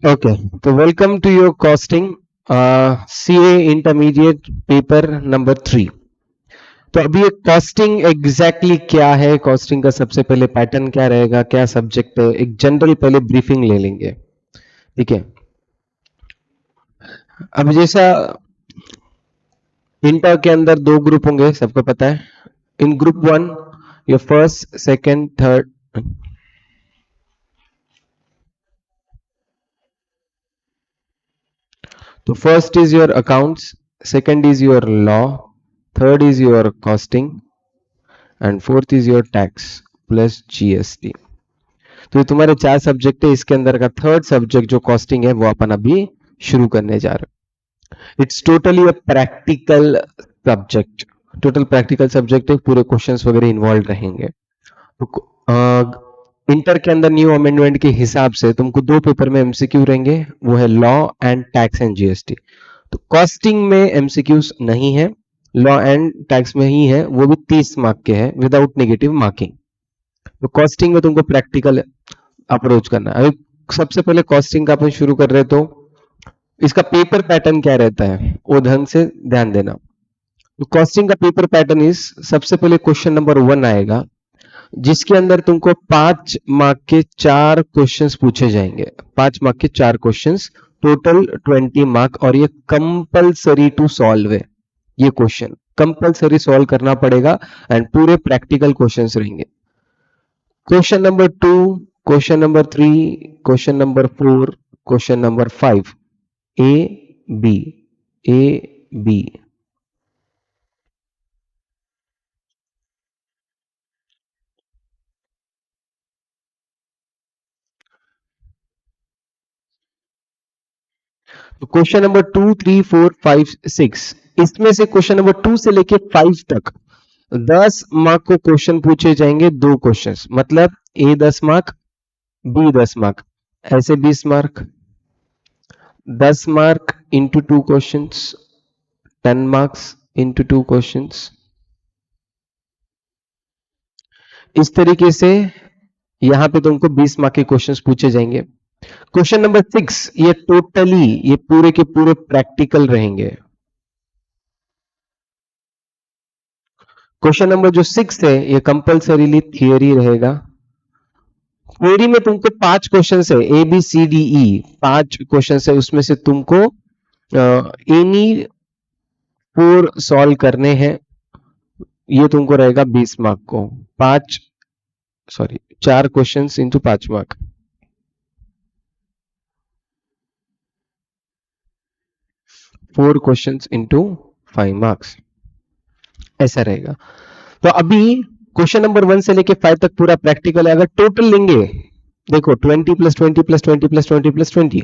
Okay, so welcome to your costing CA Intermediate paper number 3। तो अभी ये costing exactly क्या है, कॉस्टिंग का सबसे पहले पैटर्न क्या रहेगा, क्या सब्जेक्ट है, एक जनरल पहले ब्रीफिंग ले लेंगे। ठीक है, अब जैसा इंटर के अंदर दो ग्रुप होंगे, सबको पता है। In group one your first second third, तो first is your accounts, second is your law, third is your costing and fourth is your tax plus GST. तो ये तुम्हारे चार सब्जेक्ट है, इसके अंदर का थर्ड सब्जेक्ट जो कॉस्टिंग है वो अपन अभी शुरू करने जा रहे हैं। It's totally a practical subject, total practical subject है, पूरे क्वेश्चंस वगैरह इन्वॉल्व रहेंगे। तो इंटर के अंदर न्यू अमेंडमेंट के हिसाब से तुमको दो पेपर में एमसीक्यू रहेंगे, वो है law and tax and GST. तो कॉस्टिंग में एमसीक्यूज नहीं है, लॉ एंड टैक्स में ही है, वो भी 30 मार्क के हैं विदाउट नेगेटिव मार्किंग। तो कॉस्टिंग में तुमको प्रैक्टिकल अप्रोच करना है। अभी सबसे पहले कॉस्टिंग का अपन शुरू कर रहे, तो इसका पेपर पैटर्न क्या रहता है वो ढंग से ध्यान देना। तो कॉस्टिंग का पेपर पैटर्न इज, सबसे पहले क्वेश्चन नंबर 1 आएगा, जिसके अंदर तुमको 5 मार्क के 4 क्वेश्चंस पूछे जाएंगे। 5 मार्क के 4 क्वेश्चंस, टोटल 20 मार्क, और ये कंपल्सरी टू सॉल्व है। ये क्वेश्चन कंपल्सरी सॉल्व करना पड़ेगा एंड पूरे प्रैक्टिकल क्वेश्चंस रहेंगे। Question number 2, question number 3, question number 4, question number 5, A B, A B. तो क्वेश्चन नंबर 2, 3, 4, 5, 6, इसमें से क्वेश्चन नंबर 2 से लेके 5 तक 10 मार्क को क्वेश्चन पूछे जाएंगे, दो क्वेश्चंस, मतलब ए 10 मार्क, बी 10 मार्क, ऐसे 20 mark. 10 mark into 2 questions, 10 marks into 2 questions. इस तरीके से यहां पे तुमको 20 मार्क के क्वेश्चंस पूछे जाएंगे। क्वेश्चन नंबर 6, ये टोटली, ये पूरे के पूरे प्रैक्टिकल रहेंगे। क्वेश्चन नंबर जो 6 है ये कंपल्सरीली थियरी रहेगा। थ्योरी में तुमको 5 क्वेश्चन है, A B C D E 5 question है, उसमें से तुमको एनी 4 सॉल्व करने हैं। ये तुमको रहेगा 20 मार्क को, 4 question into 5 mark. 4 question into 5 marks, ऐसा रहेगा। तो अभी क्वेश्चन नंबर 1 से लेके 5 तक पूरा प्रैक्टिकल है। अगर टोटल लेंगे, देखो 20 plus 20 plus 20 plus 20 plus 20,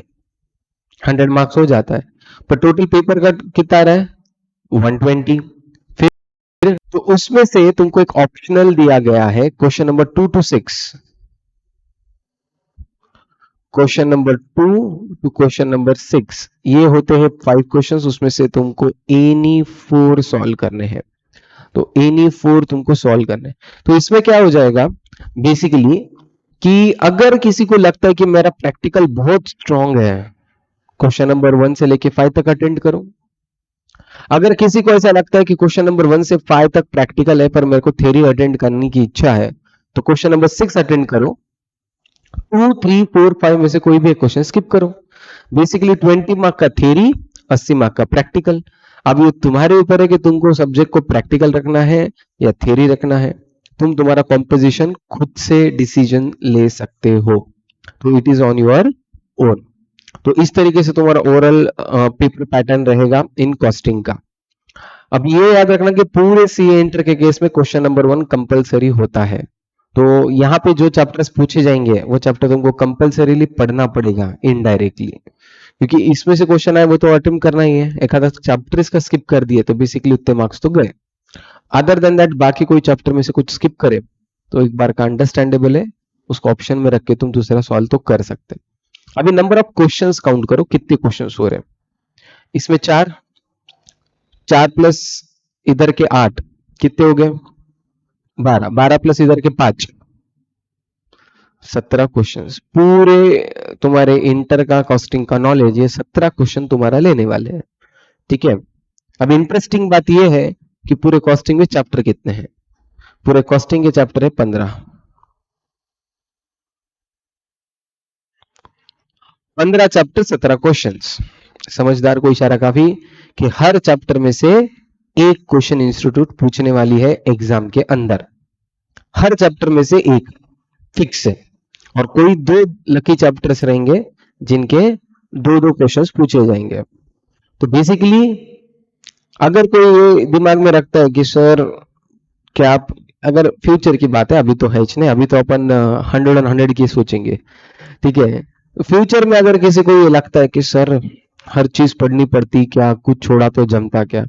100 marks हो जाता है। पर टोटल पेपर का कितना आ रहा है, 120। फिर तो उसमें से तुमको एक ऑप्शनल दिया गया है, question number 2 to 6, question number 2 to question number 6, ये होते हैं 5 क्वेश्चंस, उसमें से तुमको एनी 4 सॉल्व करने हैं। तो एनी 4 तुमको सॉल्व करने हैं। तो इसमें क्या हो जाएगा बेसिकली, कि अगर किसी को लगता है कि मेरा प्रैक्टिकल बहुत स्ट्रांग है, क्वेश्चन नंबर 1 से लेके 5 तक अटेंड करो। अगर किसी को ऐसा लगता है कि क्वेश्चन नंबर 1 से 5 तक प्रैक्टिकल है पर मेरे को थ्योरी अटेंड करने की इच्छा है, तो क्वेश्चन नंबर 6 अटेंड करो। 2, 3, 4, 5 में से कोई भी एक क्वेश्चन स्किप करो। बेसिकली 20 मार्क का थ्योरी, 80 मार्क का प्रैक्टिकल। अब ये तुम्हारे ऊपर है कि तुमको सब्जेक्ट को प्रैक्टिकल रखना है या थ्योरी रखना है। तुम तुम्हारा कॉम्पोजिशन खुद से डिसीजन ले सकते हो, तो it is on your own. तो इस तरीके से तुम्हारा ओवरऑल पेपर पैटर्न रहेगा इन कॉस्टिंग का। अब ये याद रखना कि पूरे सीए इंटर के केस में क्वेश्चन नंबर 1 कंपलसरी होता है। तो यहाँ पे जो चैप्टर्स पूछे जाएंगे वो चैप्टर तुमको कंपलसरीली पढ़ना पड़ेगा इनडायरेक्टली, क्योंकि इसमें से क्वेश्चन आए वो तो अटेम्प्ट करना ही है। एक आधा चैप्टर इसका स्किप कर दिए तो बेसिकली उतने मार्क्स तो गए। अदर देन दैट बाकी कोई चैप्टर में से कुछ स्किप करे तो एक बार का अंडरस्टैंडेबल है, उसको ऑप्शन में रख के तुम दूसरा सॉल्व तो कर सकते। अभी नंबर ऑफ क्वेश्चंस काउंट करो, कितने क्वेश्चंस हो रहे हैं इसमें। 4, 4 प्लस इधर के 8, कितने हो गए, 12, 12 प्लस इधर के 5, 17 क्वेश्चंस पूरे तुम्हारे इंटर का कॉस्टिंग का नॉलेज, ये 17 क्वेश्चन तुम्हारा लेने वाले हैं। ठीक है, अब इंटरेस्टिंग बात ये है कि पूरे कॉस्टिंग में चैप्टर कितने हैं। पूरे कॉस्टिंग के चैप्टर है 15 चैप्टर 17 क्वेश्चंस। समझदार को इशारा काफी कि हर चैप्टर में से एक क्वेश्चन इंस्टीट्यूट पूछने वाली है एग्जाम के अंदर, हर चैप्टर में से एक फिक्स है, और कोई दो लकी चैप्टर्स रहेंगे जिनके दो दो क्वेश्चंस पूछे जाएंगे। तो बेसिकली अगर कोई ये दिमाग में रखता है कि सर क्या आप, अगर फ्यूचर की बात है, अभी तो है नहीं, अभी तो अपन 100 की सोचेंगे। ठीक है, फ्यूचर में अगर किसी को ये लगता है कि सर हर चीज पढ़नी पड़ती क्या, कुछ छोड़ा तो जमता क्या,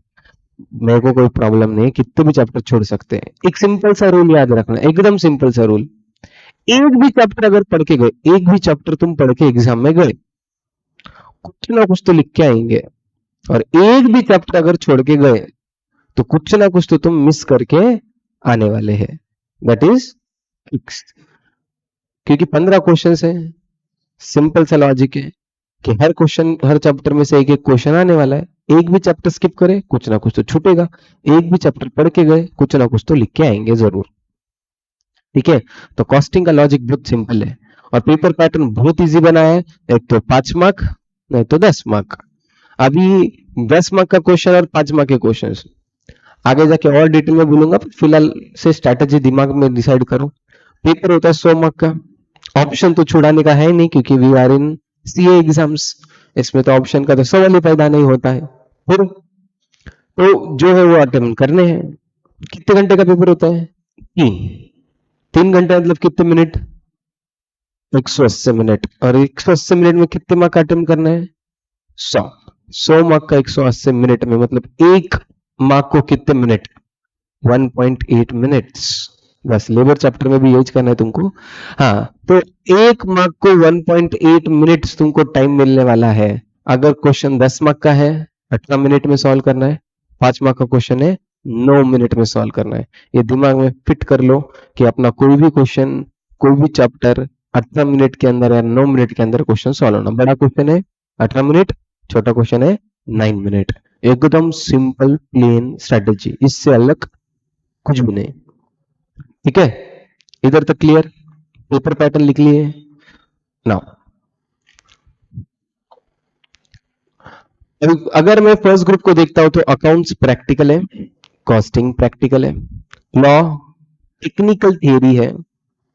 मेरे को कोई प्रॉब्लम नहीं, कितने भी चैप्टर छोड़ सकते हैं। एक सिंपल सा रूल याद रखना, एकदम सिंपल सा रूल, एक भी चैप्टर अगर पढ़ के गए, एक भी चैप्टर तुम पढ़ के एग्जाम में गए, कुछ ना कुछ तो लिख के आएंगे, और एक भी चैप्टर अगर छोड़ के गए तो कुछ ना कुछ तो तुम मिस करके आने वाले हैं, दैट इज फिक्स। क्योंकि 15 क्वेश्चन है, सिंपल सा लॉजिक है कि हर क्वेश्चन, हर चैप्टर में से एक एक क्वेश्चन आने वाला है, एक भी चैप्टर स्किप करे कुछ ना कुछ तो छूटेगा, एक भी चैप्टर पढ़ के गए कुछ ना कुछ तो लिख के आएंगे जरूर। ठीक है, तो कॉस्टिंग का लॉजिक बहुत सिंपल है, और पेपर पैटर्न बहुत इजी बनाया है, एक तो 5 मार्क, नहीं तो 10 मार्क। अभी 10 मार्क का क्वेश्चन और 5 मार्क के क्वेश्चन आगे जाके और डिटेल में बोलूंगा, पर फिलहाल से स्ट्रैटेजी दिमाग में डिसाइड करो। पेपर होता है 100 मार्क का, ऑप्शन तो छुड़ाने का है नहीं क्योंकि we are in CA exams, इसमें तो ऑप्शन का तो सवाल ही पैदा नहीं होता है। फिर तो जो है वो अटेम्प्ट करने हैं। कितने घंटे का पेपर होता है? 3 घंटे मतलब कितने मिनट? 180 मिनट, और 180 मिनट में कितने मार्क का अटेम्प्ट करना है? 100 मार्क का 180 मिनट में मतलब एक मार्क को कितने मिनट? 1.8 मिनट्स। बस लेबर चैप्टर में भी यूज करना है तुमको। हाँ, तो एक मार्क को 1.8 मिनट्स तुमको टाइम मिलने वाला है। अगर क्वेश्चन 10 मार्क का है 18 मिनट में सॉल्व करना है, 5 मार्क का क्वेश्चन है 9 मिनट में सॉल्व करना है। ये दिमाग में फिट कर लो कि अपना कोई भी क्वेश्चन, कोई भी चैप्टर 18 मिनट के अंदर या 9 मिनट के अंदर क्वेश्चन सॉल्व होना। बड़ा क्वेश्चन है 18 मिनट, छोटा क्वेश्चन है 9 मिनट। एकदम सिंपल प्लेन स्ट्रेटेजी, इससे अलग कुछ भी नहीं। ठीक है, इधर तक क्लियर? पेपर पैटर्न लिख लिए नाउ। अगर मैं फर्स्ट ग्रुप को देखता हूं तो अकाउंट्स प्रैक्टिकल है, कॉस्टिंग प्रैक्टिकल है, लॉ टेक्निकल थियरी है,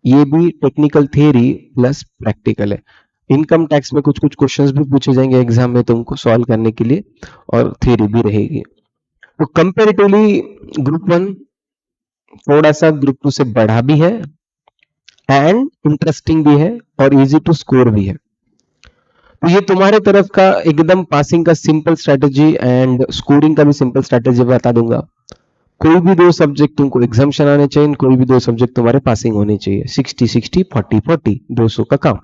ये भी टेक्निकल थियरी प्लस प्रैक्टिकल है। इनकम टैक्स में कुछ कुछ क्वेश्चंस भी पूछे जाएंगे एग्जाम में तुमको सॉल्व करने के लिए, और थियरी भी रहेगी। तो कंपेरेटिवली ग्रुप वन थोड़ा सा ग्रुप टू से बढ़ा भी है, एंड इंटरेस्टिंग भी है, और इजी टू स्कोर भी है। तो ये तुम्हारे तरफ का एकदम पासिंग का सिंपल स्ट्रेटेजी, एंड स्कोरिंग का भी सिंपल स्ट्रेटेजी बता दूंगा। कोई भी दो सब्जेक्ट तुमको एग्जाम्शन आने चाहिए, कोई भी दो सब्जेक्ट तुम्हारे पासिंग होने चाहिए, 60-60, 40-40, 200 का काम।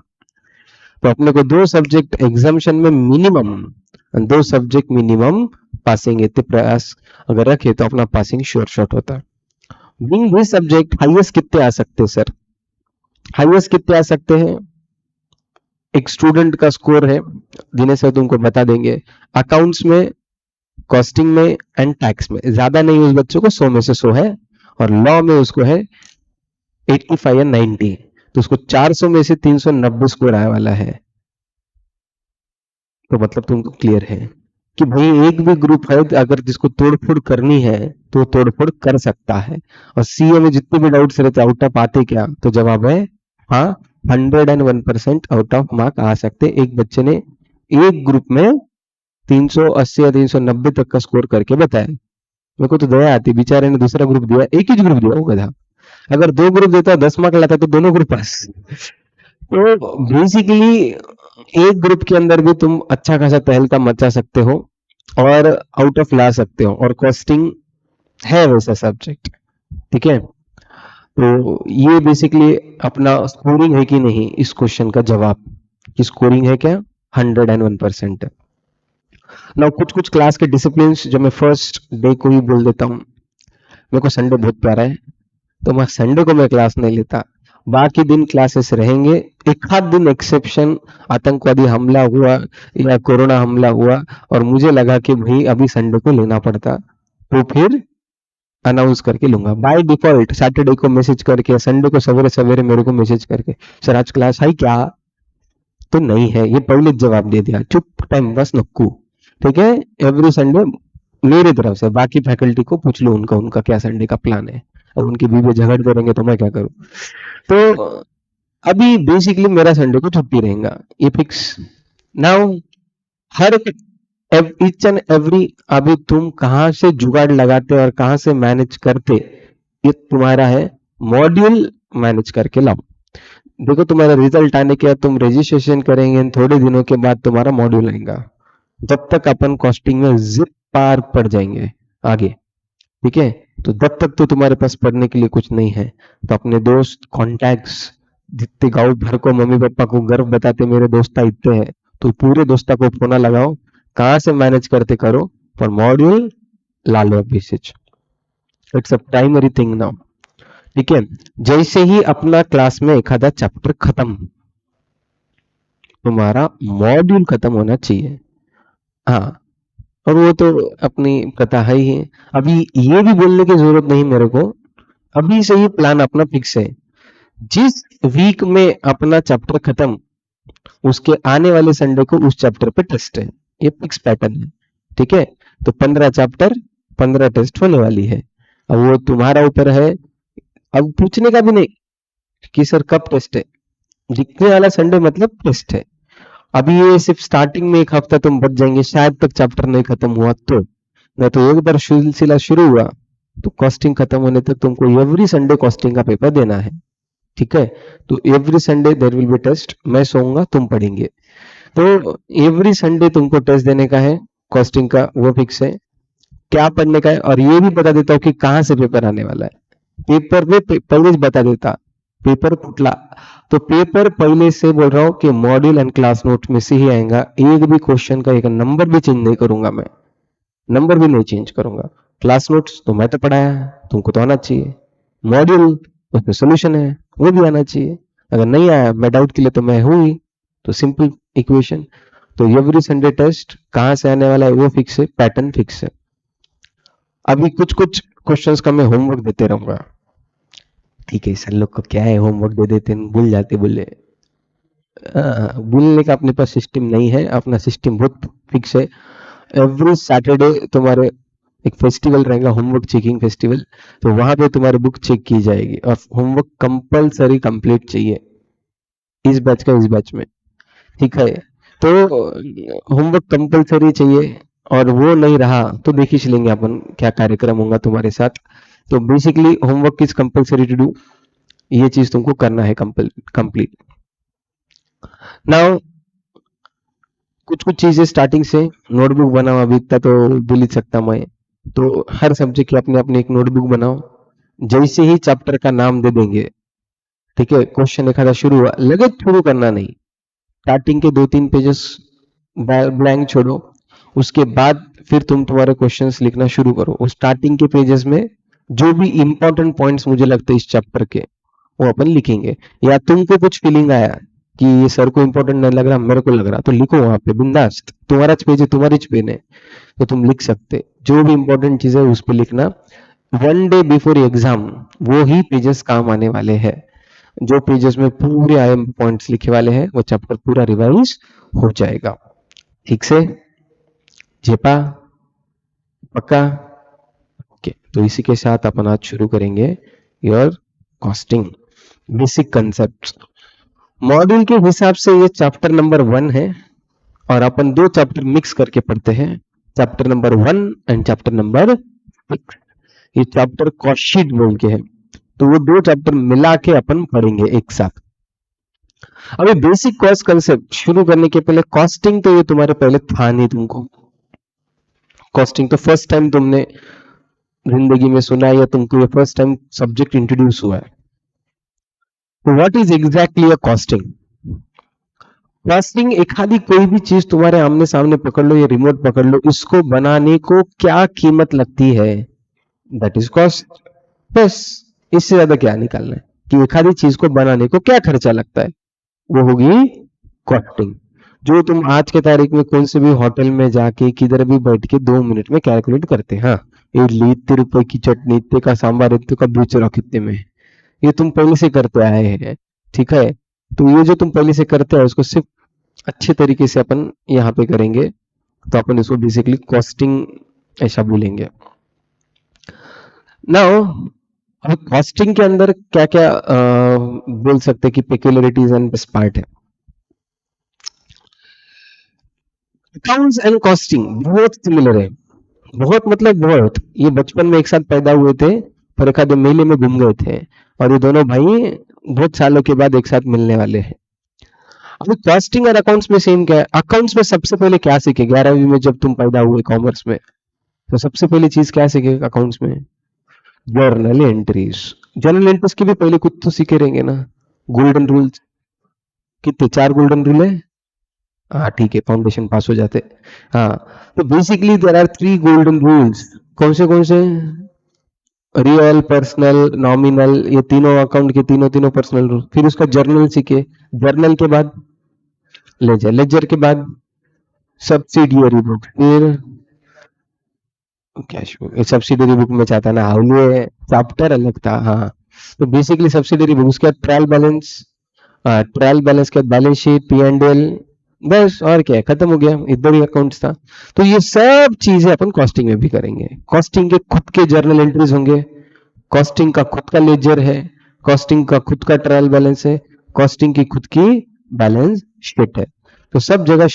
तो अपने को दो सब्जेक्ट एग्जाम्शन में मिनिमम, दो सब्जेक्ट मिनिमम पासिंग, इतने प्रयास अगर रखे तो अपना पासिंग श्योर शॉट होता है। बीइंग दिस सब्जेक्ट हाईएस्ट कितने आ सकते हैं सर? हाईएस्ट कितने आ सकते हैं? एक स्टूडेंट का स्कोर है, दिनेश सर तुमको बता देंगे। अकाउंट्स में, कॉस्टिंग में एंड टैक्स में ज्यादा नहीं, उस बच्चों को 100 में से 100 है, और लॉ में उसको है 85 या 90, तो उसको 400 में से 390 स्कोर आने वाला है। तो मतलब तुमको क्लियर है कि भाई एक भी ग्रुप है अगर जिसको तोड़फोड़ करनी है तो तोड़फोड़ कर सकता है। और सीए में जितने भी डाउट्स रहते आउट ऑफ आते क्या, तो जवाब है हाँ, 101% आउट ऑफ मार्क आ सकते। एक बच्चे ने एक ग्रुप में 380 या 390 तक का स्कोर करके बताया। मेरे को तो दया आती, बेचारे ने दूसरा ग्रुप दिया, एक ही ग्रुप दिया वो गधा। अगर दो ग्रुप देता 10 मार्क लाता तो दोनों ग्रुप पास। तो बेसिकली एक ग्रुप के अंदर भी तुम अच्छा खासा तहलका मचा सकते हो और आउट ऑफ ला सकते हो, और कॉस्टिंग है वैसा सब्जेक्ट। ठीक है, तो ये बेसिकली अपना स्कोरिंग है कि नहीं, इस क्वेश्चन का जवाब कि स्कोरिंग है क्या, 101% है। ना कुछ कुछ क्लास के डिसिप्लिन जो मैं फर्स्ट डे को ही बोल देता हूँ, मेरे को संडे बहुत प्यारा है, तो मैं संडे को मैं क्लास नहीं लेता, बाकी दिन क्लासेस रहेंगे। एक आध दिन एक्सेप्शन, आतंकवादी हमला हुआ या कोरोना हमला हुआ और मुझे लगा कि भाई अभी संडे को लेना पड़ता, तो फिर अनाउंस करके लूंगा। बाय डिफॉल्ट सैटरडे को मैसेज करके, संडे को सवेरे सवेरे मेरे को मैसेज करके, सर आज क्लास है क्या, तो नहीं है, ये पहले जवाब दे दिया, चुप टाइम बस नक्कू। ठीक है, एवरी संडे मेरी तरफ से, बाकी फैकल्टी को पूछ लो उनका उनका क्या संडे का प्लान है। अब उनके बीवी झगड़ करेंगे तो मैं क्या करूं। तो अभी बेसिकली मेरा संडे को छुट्टी रहेगा, ये fix. Now her each and every, अभी तुम कहां से जुगाड़ लगाते और कहां से मैनेज करते, ये तुम्हारा है। मॉड्यूल मैनेज करके लाओ। देखो तुम्हारा रिजल्ट आने के बाद तुम रजिस्ट्रेशन करेंगे, थोड़े दिनों के बाद तुम्हारा मॉड्यूल आएगा। जब तक अपन कॉस्टिंग में जिप पार पड़ जाएंगे आगे, ठीक है, तो जब तक तो तुम्हारे पास पढ़ने के लिए कुछ नहीं है। तो अपने दोस्त कॉन्टैक्ट्स, जितने गांव भर को मम्मी पापा को गर्व बताते मेरे दोस्ता इतने हैं, तो पूरे दोस्ता को फोना लगाओ, कहाँ से मैनेज करते करो, पर मॉड्यूल ला लो basic. It's a primary thing now. ठीक है, जैसे ही अपना क्लास में एक आधा चैप्टर खत्म, तुम्हारा मॉड्यूल खत्म होना चाहिए। हाँ, और वो तो अपनी कथा है ही है। अभी ये भी बोलने की जरूरत नहीं मेरे को, अभी से ही प्लान अपना फिक्स है। जिस वीक में अपना चैप्टर खत्म, उसके आने वाले संडे को उस चैप्टर पे टेस्ट है, ये फिक्स पैटर्न है। ठीक है, तो 15 चैप्टर 15 टेस्ट होने वाली है। अब वो तुम्हारा ऊपर है, अब पूछने का भी नहीं कि सर कब टेस्ट है, लिखने वाला संडे मतलब टेस्ट है। अभी ये सिर्फ स्टार्टिंग में एक हफ्ता तुम बच जाएंगे, शायद तक चैप्टर नहीं खत्म हुआ तो, नहीं तो एक बार सिलसिला शुरू हुआ तो कॉस्टिंग खत्म होने तक तुमको एवरी संडे कॉस्टिंग का पेपर देना है। ठीक है, तो every Sunday there will be test, मैं सोऊंगा तुम पढ़ेंगे, तो एवरी संडे तुमको टेस्ट देने का है कॉस्टिंग का, वो फिक्स है। क्या पढ़ने का है, और ये भी बता देता हूँ कि कहाँ से पेपर आने वाला है। पेपर में पहले बता देता पेपर कुटला, तो पेपर पहले से बोल रहा हूँ कि मॉड्यूल एंड क्लास नोट में से ही आएगा। एक भी क्वेश्चन का एक नंबर भी चेंज नहीं करूंगा मैं, नंबर भी नहीं चेंज करूंगा। क्लास नोट्स तो मैं तो पढ़ाया है, तुमको तो आना चाहिए। मॉड्यूल उसमें सोल्यूशन है, वो भी आना चाहिए। अगर नहीं आया मैं डाउट के लिए तो मैं हूँ ही, तो सिंपल इक्वेशन। तो एवरी संडे टेस्ट कहाँ से आने वाला है वो फिक्स है, पैटर्न फिक्स है। अभी कुछ कुछ क्वेश्चंस का मैं होमवर्क देते रहूंगा। ठीक है, सर लोग को क्या है, होमवर्क दे देते हैं, भूल जाते बोले। भूलने का अपने पास सिस्टम नहीं है, अपना सिस्टम बहुत फिक्स है। एवरी सैटरडे तुम्हारे एक फेस्टिवल रहेगा, होमवर्क चेकिंग फेस्टिवल, तो वहां पे तुम्हारी बुक चेक की जाएगी और होमवर्क कंपलसरी कंप्लीट चाहिए इस बैच का, इस बैच में। ठीक है, तो होमवर्क कंपलसरी चाहिए, और वो नहीं रहा तो देख ही चलेंगे अपन क्या कार्यक्रम होगा तुम्हारे साथ। तो basically homework is compulsory to do, ये चीज तुमको करना है कंप्लीट। नाउ कुछ कुछ चीजें स्टार्टिंग से, नोटबुक बनाओ, अभी इतना तो भूल ही सकता मैं। तो हर सब्जेक्ट की अपनी अपनी एक नोटबुक बनाओ। जैसे ही चैप्टर का नाम दे देंगे, ठीक है, क्वेश्चन एक आधा शुरू हुआ, लगे शुरू करना नहीं, स्टार्टिंग के 2-3 पेजेस ब्लैंक छोड़ो, उसके बाद फिर तुम तुम्हारे क्वेश्चंस लिखना शुरू करो। उस स्टार्टिंग के पेजेस में जो भी इंपॉर्टेंट पॉइंट्स मुझे लगते हैं इस चैप्टर के, वो अपन लिखेंगे। या तुमको कुछ फीलिंग आया कि ये सर को इंपॉर्टेंट नहीं लग रहा, मेरे को लग रहा, तो लिखो वहां पे बिंदास, तुम्हारा पेज है, तुम्हारी पेन है, तो तुम लिख सकते। जो भी इंपॉर्टेंट चीज है उस पर लिखना। 1 डे बिफोर एग्जाम वो ही पेजेस काम आने वाले हैं, जो पेजेस में पूरे आईएम पॉइंट्स लिखे वाले हैं, वो चैप्टर पूरा रिवाइज हो जाएगा। ठीक से जेपा पक्का। ओके, तो इसी के साथ अपन आज शुरू करेंगे your costing basic concept. Module के हिसाब से ये चैप्टर नंबर 1 है, और अपन 2 चैप्टर मिक्स करके पढ़ते हैं, chapter number 1 and chapter number 6। ये चैप्टर कॉस्ट शीट बोल के है, तो वो 2 चैप्टर मिला के अपन पढ़ेंगे एक साथ। अभी बेसिक कॉस्ट कंसेप्ट शुरू करने के पहले, कॉस्टिंग तो ये तुम्हारे पहले था नहीं, तुमको कॉस्टिंग तो फर्स्ट टाइम तुमने जिंदगी में सुना है, या तुमको ये फर्स्ट टाइम सब्जेक्ट इंट्रोड्यूस हुआ है। तो what is exactly a costing? Costing एक आधी कोई भी चीज तुम्हारे आमने सामने पकड़ लो या रिमोट पकड़ लो, इसको बनाने को क्या कीमत लगती है, दैट इज कॉस्ट। बस, इससे ज्यादा क्या निकालना है। कि एक आधी चीज को बनाने को क्या खर्चा लगता है, वो होगी कॉस्टिंग। जो तुम आज के तारीख में कौन से भी होटल में जाके किधर भी बैठ के 2 मिनट में कैलकुलेट करते हैं, हाँ इडली इतने रुपए की, चटनी इतने का, सांबार इतने का, दूसरा कितने में, ये तुम पहले से करते आए हैं। ठीक है, तो ये जो तुम पहले से करते हैं उसको सिर्फ अच्छे तरीके से अपन यहाँ पे करेंगे, तो अपन इसको बेसिकली कॉस्टिंग ऐसा बोलेंगे। नाउ अब कॉस्टिंग के अंदर क्या क्या बोल सकते हैं कि पेक्युलरिटीज एंड बेस्ट पार्ट है। अकाउंट्स एंड कॉस्टिंग बहुत सिमिलर है, बहुत मतलब बहुत, ये बचपन में एक साथ पैदा हुए थे, पर एक आधे मेले में घूम गए थे, और ये दोनों भाई बहुत सालों के बाद एक साथ मिलने वाले हैं। अभी कॉस्टिंग और अकाउंट्स में सेम क्या है, अकाउंट्स में सबसे पहले क्या सीखे 11वीं में जब तुम पैदा हुए कॉमर्स में, तो सबसे पहली चीज क्या सीखे अकाउंट्स में, जर्नल एंट्रीज। जर्नल एंट्रीज के भी पहले कुछ तो सीखे रहेंगे ना, गोल्डन रूल्स, कितने 4 गोल्डन रूल है, हाँ ठीक है, फाउंडेशन पास हो जाते। हाँ, तो basically there are 3 golden rules. कौन से, रियल, पर्सनल, नॉमिनल, ये तीनों अकाउंट के तीनों तीनों पर्सनल रूल। फिर उसका जर्नल सीखे, जर्नल के बाद लेजर, लेजर के बाद सब्सिडियरी बुक, फिर कैश बुक। सब्सिडियरी बुक में चाहता ना हाउ, ये चैप्टर अलग था, हाँ। तो बेसिकली सब्सिडियरी बुक, उसके बाद ट्रायल बैलेंस, ट्रायल बैलेंस के बाद balance sheet, P and L, बस और क्या है, खत्म हो गया, इधर ही अकाउंट्स था। तो ये सब चीजें अपन कॉस्टिंग में भी करेंगे। कॉस्टिंग के खुद के जर्नल एंट्रीज होंगे, कॉस्टिंग का खुद का लेजर है, कॉस्टिंग का खुद का ट्रायल बैलेंस है, कॉस्टिंग की खुद की बैलेंस शीट है, तो सब जगह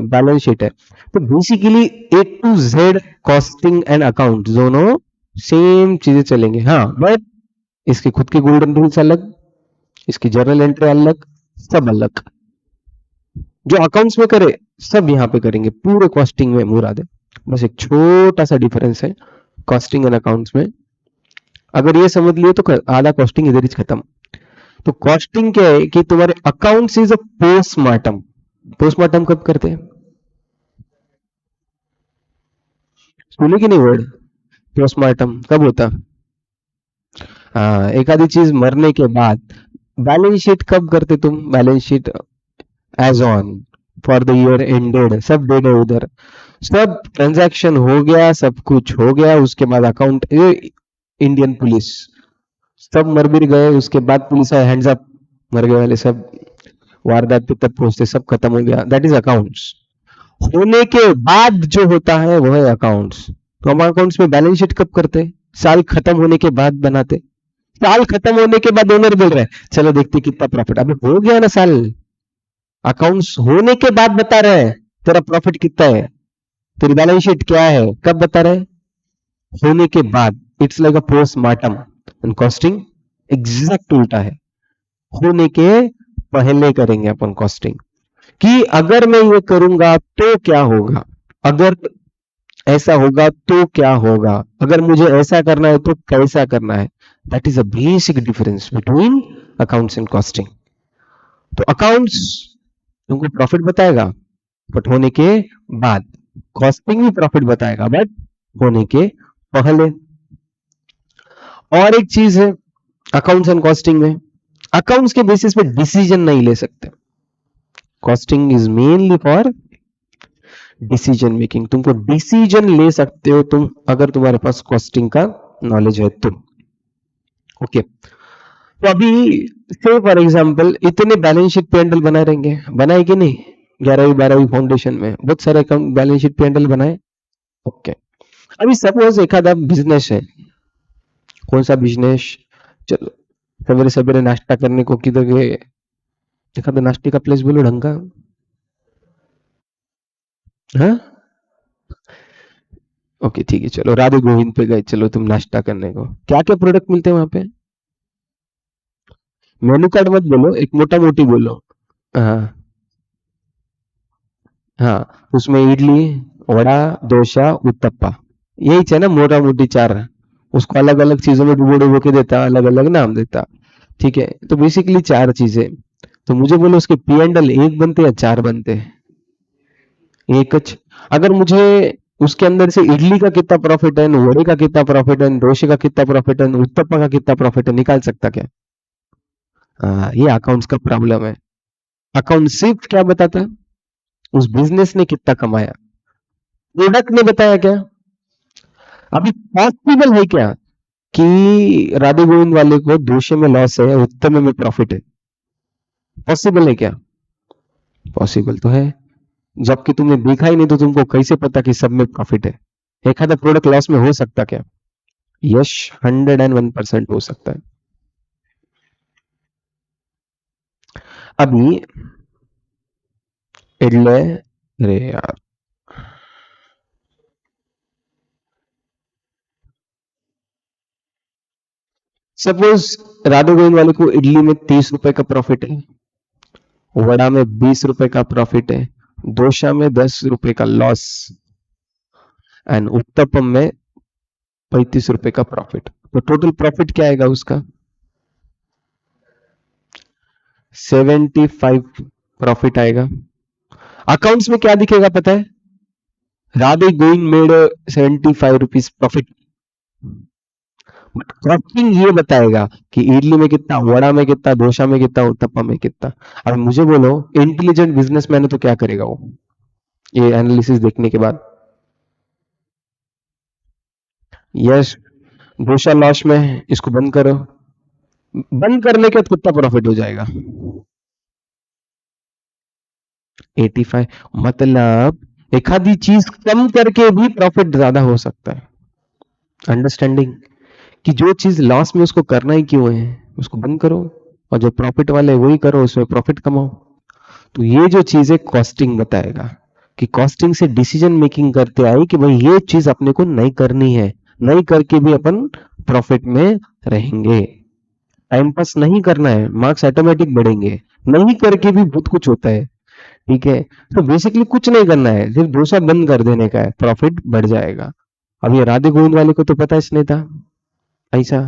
बैलेंस शीट है। तो basically A to Z costing and account दोनों सेम चीजें चलेंगे, हाँ, बट इसके खुद के गोल्डन रूल्स अलग, इसकी जर्नल एंट्री अलग, सब अलग। जो अकाउंट्स में करे सब यहाँ पे करेंगे, पूरे कॉस्टिंग में मुराद है। बस एक छोटा सा डिफरेंस है कॉस्टिंग एंड अकाउंट्स में, अगर ये समझ लियो तो आधा कॉस्टिंग इधर ही खत्म। तो कॉस्टिंग क्या है कि तुम्हारे accounts is a postmortem. Postmortem कब करते हैं, सुने कि नहीं वर्ड, पोस्टमार्टम कब होता, हाँ एक आधी चीज मरने के बाद। बैलेंस शीट कब करते तुम, balance sheet as on for the year ended, सब डेड है उधर, सब ट्रांजैक्शन हो गया, सब कुछ हो गया, उसके बाद अकाउंट, इंडियन पुलिस सब मर भी गए, उसके बाद पुलिस आए, हैंड्स अप, मर गए वाले सब, वारदात पे तब पहुंचते, सब खत्म हो गया, दैट इज अकाउंट्स। होने के बाद जो होता है वो है अकाउंट्स। तो हम अकाउंट्स में बैलेंस शीट कब करते, साल खत्म होने के बाद बनाते, साल खत्म होने के बाद ओनर बोल रहे हैं चलो देखते कितना प्रॉफिट, अबे हो गया ना साल, अकाउंट्स होने के बाद बता रहे हैं तेरा प्रॉफिट कितना है, तेरी बैलेंस शीट क्या है, कब बता रहे हैं, होने के बाद। It's like a postmortem, and costing exact उल्टा है, होने के पहले करेंगे अपन कॉस्टिंग, कि अगर मैं ये करूंगा तो क्या होगा, अगर ऐसा होगा तो क्या होगा, अगर मुझे ऐसा करना है तो कैसा करना है। That is a basic difference between accounts and costing. तो अकाउंट्स तुमको प्रॉफिट बताएगा बट होने के बाद, कॉस्टिंग भी प्रॉफिट बताएगा बट होने के पहले। और एक चीज है अकाउंट्स एंड कॉस्टिंग में, अकाउंट्स के बेसिस पे डिसीजन नहीं ले सकते, costing is mainly for decision making. तुमको डिसीजन ले सकते हो तुम, अगर तुम्हारे पास कॉस्टिंग का नॉलेज है तो। ओके, तो अभी से फॉर एग्जांपल इतने बैलेंस शीट पेंडल बनाए रहेंगे, बनाए कि नहीं, 11वीं 12वीं फाउंडेशन में बहुत सारे अकाउंट बैलेंस शीट पेंडल बनाए। ओके, अभी सपोज एक आधा बिजनेस है, कौन सा बिजनेस, चलो सवेरे सवेरे नाश्ता करने को किधर गए, एक आधा नाश्ते का प्लेस बोलो ढंग का, हाँ ओके ठीक है, चलो राधे गोविंद पे गए, चलो तुम नाश्ता करने को, क्या क्या प्रोडक्ट मिलते हैं वहां पे, मेनू कार्ड मत बोलो, एक मोटा मोटी बोलो। हाँ हाँ, उसमें इडली, वड़ा, डोसा, उत्तप्पा, यही है ना मोटा मोटी चार, उसको अलग अलग चीजों में डुबो डुबो के देता, अलग अलग नाम देता। ठीक है, तो बेसिकली चार चीजें, तो मुझे बोलो उसके पी एंड एल एक बनते या चार बनते हैं, एक। अगर मुझे उसके अंदर से इडली का कितना प्रॉफिट है, वड़े का कितना प्रॉफिट है, डोसे का कितना प्रॉफिट है, उत्तप्पा का कितना प्रॉफिट है, निकाल सकता क्या, ये अकाउंट्स का प्रॉब्लम है। अकाउंट सिर्फ क्या बताता, उस बिजनेस ने कितना कमाया, प्रोडक्ट ने बताया क्या। अभी पॉसिबल है क्या कि राधे गोविंद वाले को दोषे में लॉस है, उत्तम में प्रॉफिट है? पॉसिबल है क्या? पॉसिबल तो है, जबकि तुमने देखा ही नहीं तो तुमको कैसे पता कि सब में प्रॉफिट है? एक आधा प्रोडक्ट लॉस में हो सकता क्या? यश 101% हो सकता है। अभी इडले, अरे यार, सपोज राधे गोविंद वाले को इडली में 30 रुपए का प्रॉफिट है, वड़ा में 20 रुपए का प्रॉफिट है, डोसा में 10 रुपए का लॉस, एंड उत्तपम में 35 रुपए का प्रॉफिट। तो टोटल प्रॉफिट क्या आएगा उसका? 75 प्रॉफिट आएगा। अकाउंट्स में क्या दिखेगा पता है? Radhe Govind made 75 rupees profit, but costing ये बताएगा कि इडली में कितना, वड़ा में कितना, डोसा में कितना, उत्तपम में कितना। अब मुझे बोलो, इंटेलिजेंट बिजनेसमैन है तो क्या करेगा वो, ये एनालिसिस देखने के बाद? यस, डोसा लॉस में, इसको बंद करो, बंद करने के बाद कितना प्रॉफिट हो जाएगा? 85। मतलब एक आधी चीज कम करके भी प्रॉफिट ज्यादा हो सकता है। अंडरस्टैंडिंग कि जो चीज लॉस में उसको करना ही क्यों है, उसको बंद करो, और जो प्रॉफिट वाले है वही करो, उसमें प्रॉफिट कमाओ। तो ये जो चीज है कॉस्टिंग बताएगा, कि कॉस्टिंग से डिसीजन मेकिंग करते आए कि भाई ये चीज अपने को नहीं करनी है, नहीं करके भी अपन प्रॉफिट में रहेंगे। टाइम पास नहीं करना है, मार्क्स ऑटोमेटिक बढ़ेंगे, नहीं करके भी बहुत कुछ होता है। ठीक है, तो बेसिकली कुछ नहीं करना है, सिर्फ डोसा बंद कर देने का है, प्रॉफिट बढ़ जाएगा। अब ये राधे गोविंद वाले को तो पता ही नहीं था ऐसा,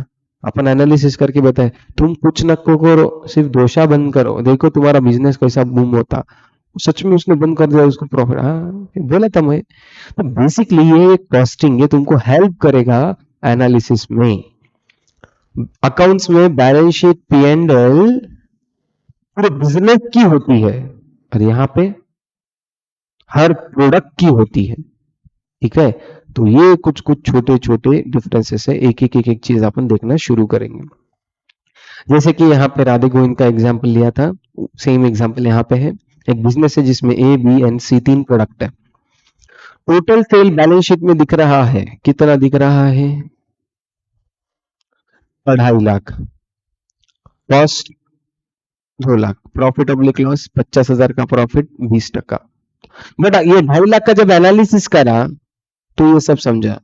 अपन एनालिसिस करके बताए, तुम कुछ न करो, सिर्फ डोसा बंद करो, देखो तुम्हारा बिजनेस कैसा बूम होता। सच में उसने बंद कर दिया, उसको प्रॉफिट, हाँ बोला था मैं। तो बेसिकली ये कॉस्टिंग, ये तुमको हेल्प करेगा एनालिसिस में। अकाउंट्स में balance sheet, P and L पूरे बिजनेस की होती है, और यहाँ पे हर प्रोडक्ट की होती है। ठीक है, तो ये कुछ कुछ छोटे छोटे डिफरेंसेस है, एक एक एक एक चीज अपन देखना शुरू करेंगे। जैसे कि यहाँ पे राधे गोविंद का एग्जाम्पल लिया था, सेम एग्जाम्पल यहाँ पे है। एक बिजनेस है जिसमें ए, बी एंड सी तीन प्रोडक्ट है। टोटल सेल बैलेंस शीट में दिख रहा है, कितना दिख रहा है? 2.5 lakh. Cost 2 lakh, profit oblique loss 50,000 का प्रॉफिट, 20%। बट ये 2.5 लाख का जब एनालिसिस करा तो ये सब समझा,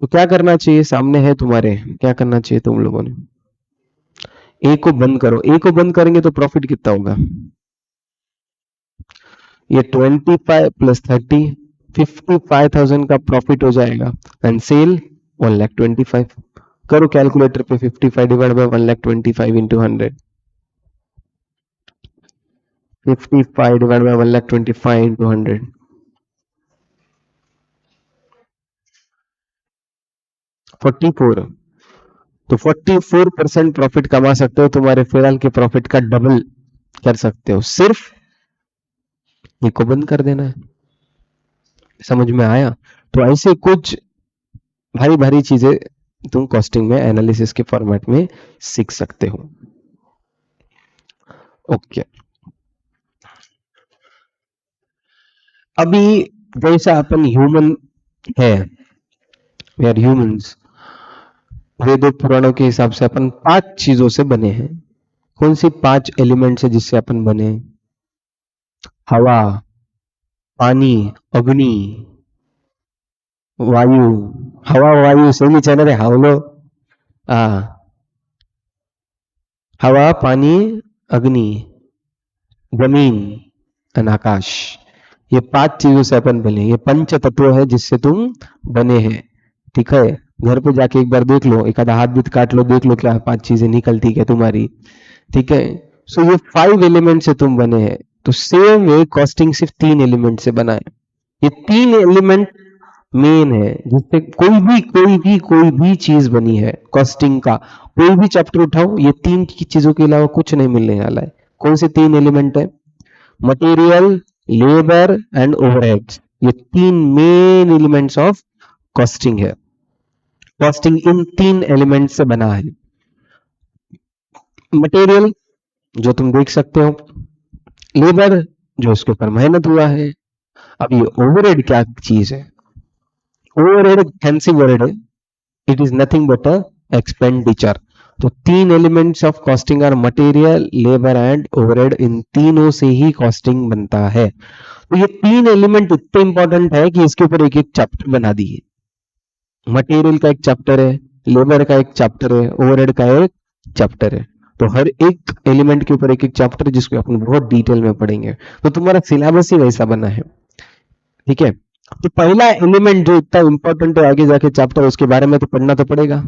तो क्या करना चाहिए, सामने है तुम्हारे, क्या करना चाहिए तुम लोगों ने? ए को बंद करो, ए को बंद करेंगे तो प्रॉफिट कितना होगा? ये 25 प्लस 30, 55,000 का प्रॉफिट हो जाएगा, एंड सेल 1,25,000। करो कैलकुलेटर पे, 55 divide by 1,25,000 into 100, 55 divide by 1,25,000 into 100, 44। तो 44% प्रॉफिट कमा सकते हो, तुम्हारे फिलहाल के प्रॉफिट का डबल कर सकते हो, सिर्फ ये को बंद कर देना है। समझ में आया? तो ऐसे कुछ भारी भारी चीजें तुम कॉस्टिंग में एनालिसिस के फॉर्मेट में सीख सकते हो। ओके, अभी जैसा अपन ह्यूमन है, वी आर ह्यूमंस, वेदों पुराणों के हिसाब से अपन 5 चीजों से बने हैं। कौन सी 5 एलिमेंट है जिससे अपन बने हैं? हवा, पानी, अग्नि, वायु। हवा वायु सेमी चैनल है, हवलो, आ, हवा, पानी, अग्नि, जमीन, और आकाश। ये 5 चीजों से अपन बने, ये पंच तत्व है जिससे तुम बने हैं। ठीक है, घर पे जाके एक बार देख लो, एक आधा हाथ बीत काट लो, देख लो क्या 5 चीजें निकलती क्या तुम्हारी। ठीक है, सो ये 5 एलिमेंट से तुम बने हैं। तो सेम वे कॉस्टिंग सिर्फ 3 एलिमेंट से बना है। ये 3 एलिमेंट मेन है जिससे कोई भी चीज बनी है कॉस्टिंग का। कोई भी चैप्टर उठाओ, ये तीन की चीजों के अलावा कुछ नहीं मिलने वाला है। कौन से तीन एलिमेंट है? Material, labour and overheads. ये तीन मेन एलिमेंट्स ऑफ कॉस्टिंग है। कॉस्टिंग इन तीन एलिमेंट से बना है। मटेरियल जो तुम देख सकते हो, लेबर जो इसके ऊपर मेहनत हुआ है। अब ये ओवरहेड क्या चीज है? ओवरहेड फैंसी वर्ड है, it is nothing but a expenditure. तो तीन elements of costing are material, labour and overhead. इन तीनों से ही कॉस्टिंग बनता है। तो ये तीन एलिमेंट इतने इंपॉर्टेंट है कि इसके ऊपर एक एक चैप्टर बना दिए। मटेरियल का एक चैप्टर है, लेबर का एक चैप्टर है, ओवरहेड का एक चैप्टर है। तो हर एक एलिमेंट के ऊपर एक एक चैप्टर है जिसको अपन बहुत डिटेल में पढ़ेंगे। तो तुम्हारा सिलेबस ही वैसा बना है। ठीक है। तो पहला एलिमेंट जो इतना इंपॉर्टेंट है आगे जाके चैप्टर, उसके बारे में तो पढ़ना तो पड़ेगा।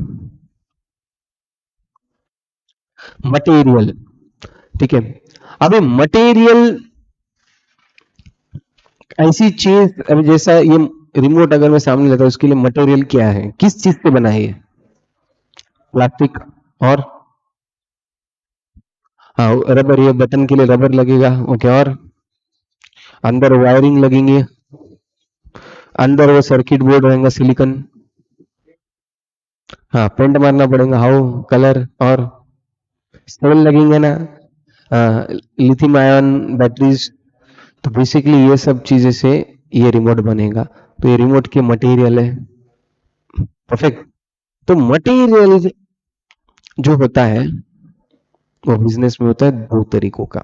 मटेरियल। ठीक है। अभी मटेरियल ऐसी चीज, अभी जैसा ये रिमोट अगर मैं सामने लेता हूं, उसके लिए मटेरियल क्या है? किस चीज से बना है ये? प्लास्टिक। और हाँ, रबर, ये बटन के लिए रबर लगेगा। ओके, और अंदर वायरिंग लगेंगे, अंदर वो सर्किट बोर्ड रहेगा सिलिकॉन। हाँ, पेंट मारना पड़ेगा, हाउ कलर, और सेल लगेंगे ना, लिथियम आयन बैटरीज। तो बेसिकली ये सब चीजें से ये रिमोट बनेगा। तो ये रिमोट के मटेरियल है। परफेक्ट। तो मटेरियल जो होता है वो बिजनेस में होता है दो तरीकों का।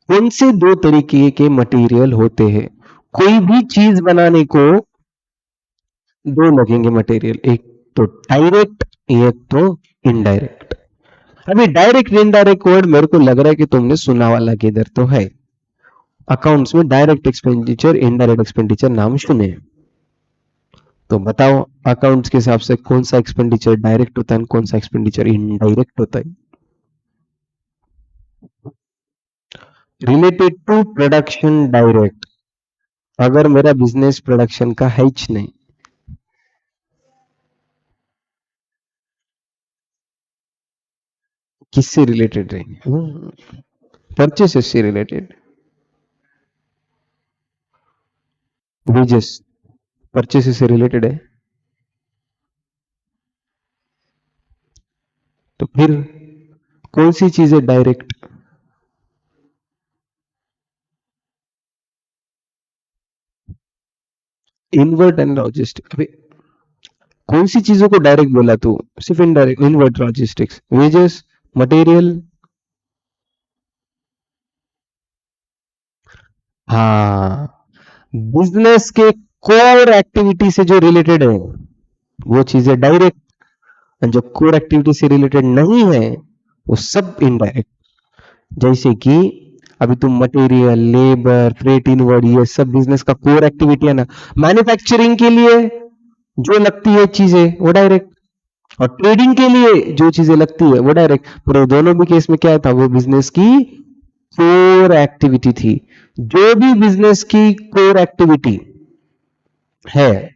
कौन से दो तरीके के मटेरियल होते हैं? कोई भी चीज बनाने को दो लगेंगे मटेरियल, एक तो डायरेक्ट, एक तो इनडायरेक्ट। अभी डायरेक्ट इनडायरेक्ट वर्ड मेरे को लग रहा है कि तुमने सुना वाला किधर तो है। अकाउंट्स में डायरेक्ट एक्सपेंडिचर, इनडायरेक्ट एक्सपेंडिचर नाम सुने। तो बताओ अकाउंट्स के हिसाब से कौन सा एक्सपेंडिचर डायरेक्ट होता है, कौन सा एक्सपेंडिचर इनडायरेक्ट होता है? Related to production direct. अगर मेरा बिजनेस प्रोडक्शन का है ही नहीं, किससे रिलेटेड रहेंगे? परचेसेस से रिलेटेड। वेजेस परचेसेस से रिलेटेड है। तो फिर कौन सी चीज है डायरेक्ट? Invert and logistic. अभी कौन सी चीजों को डायरेक्ट बोला तू? सिर्फ indirect, invert, logistics, wages, material. हाँ, बिजनेस के कोर एक्टिविटी से जो रिलेटेड है वो चीजें डायरेक्ट, जो कोर एक्टिविटी से रिलेटेड नहीं है वो सब इनडायरेक्ट। जैसे कि अभी तुम मटेरियल, लेबर, फ्रेट इनवर्ड, ये सब बिजनेस का कोर एक्टिविटी है ना। मैन्युफैक्चरिंग के लिए जो लगती है चीजें वो डायरेक्ट, और ट्रेडिंग के लिए जो चीजें लगती है वो डायरेक्ट। पर दोनों भी केस में क्या था, वो बिजनेस की कोर एक्टिविटी थी। जो भी बिजनेस की कोर एक्टिविटी है,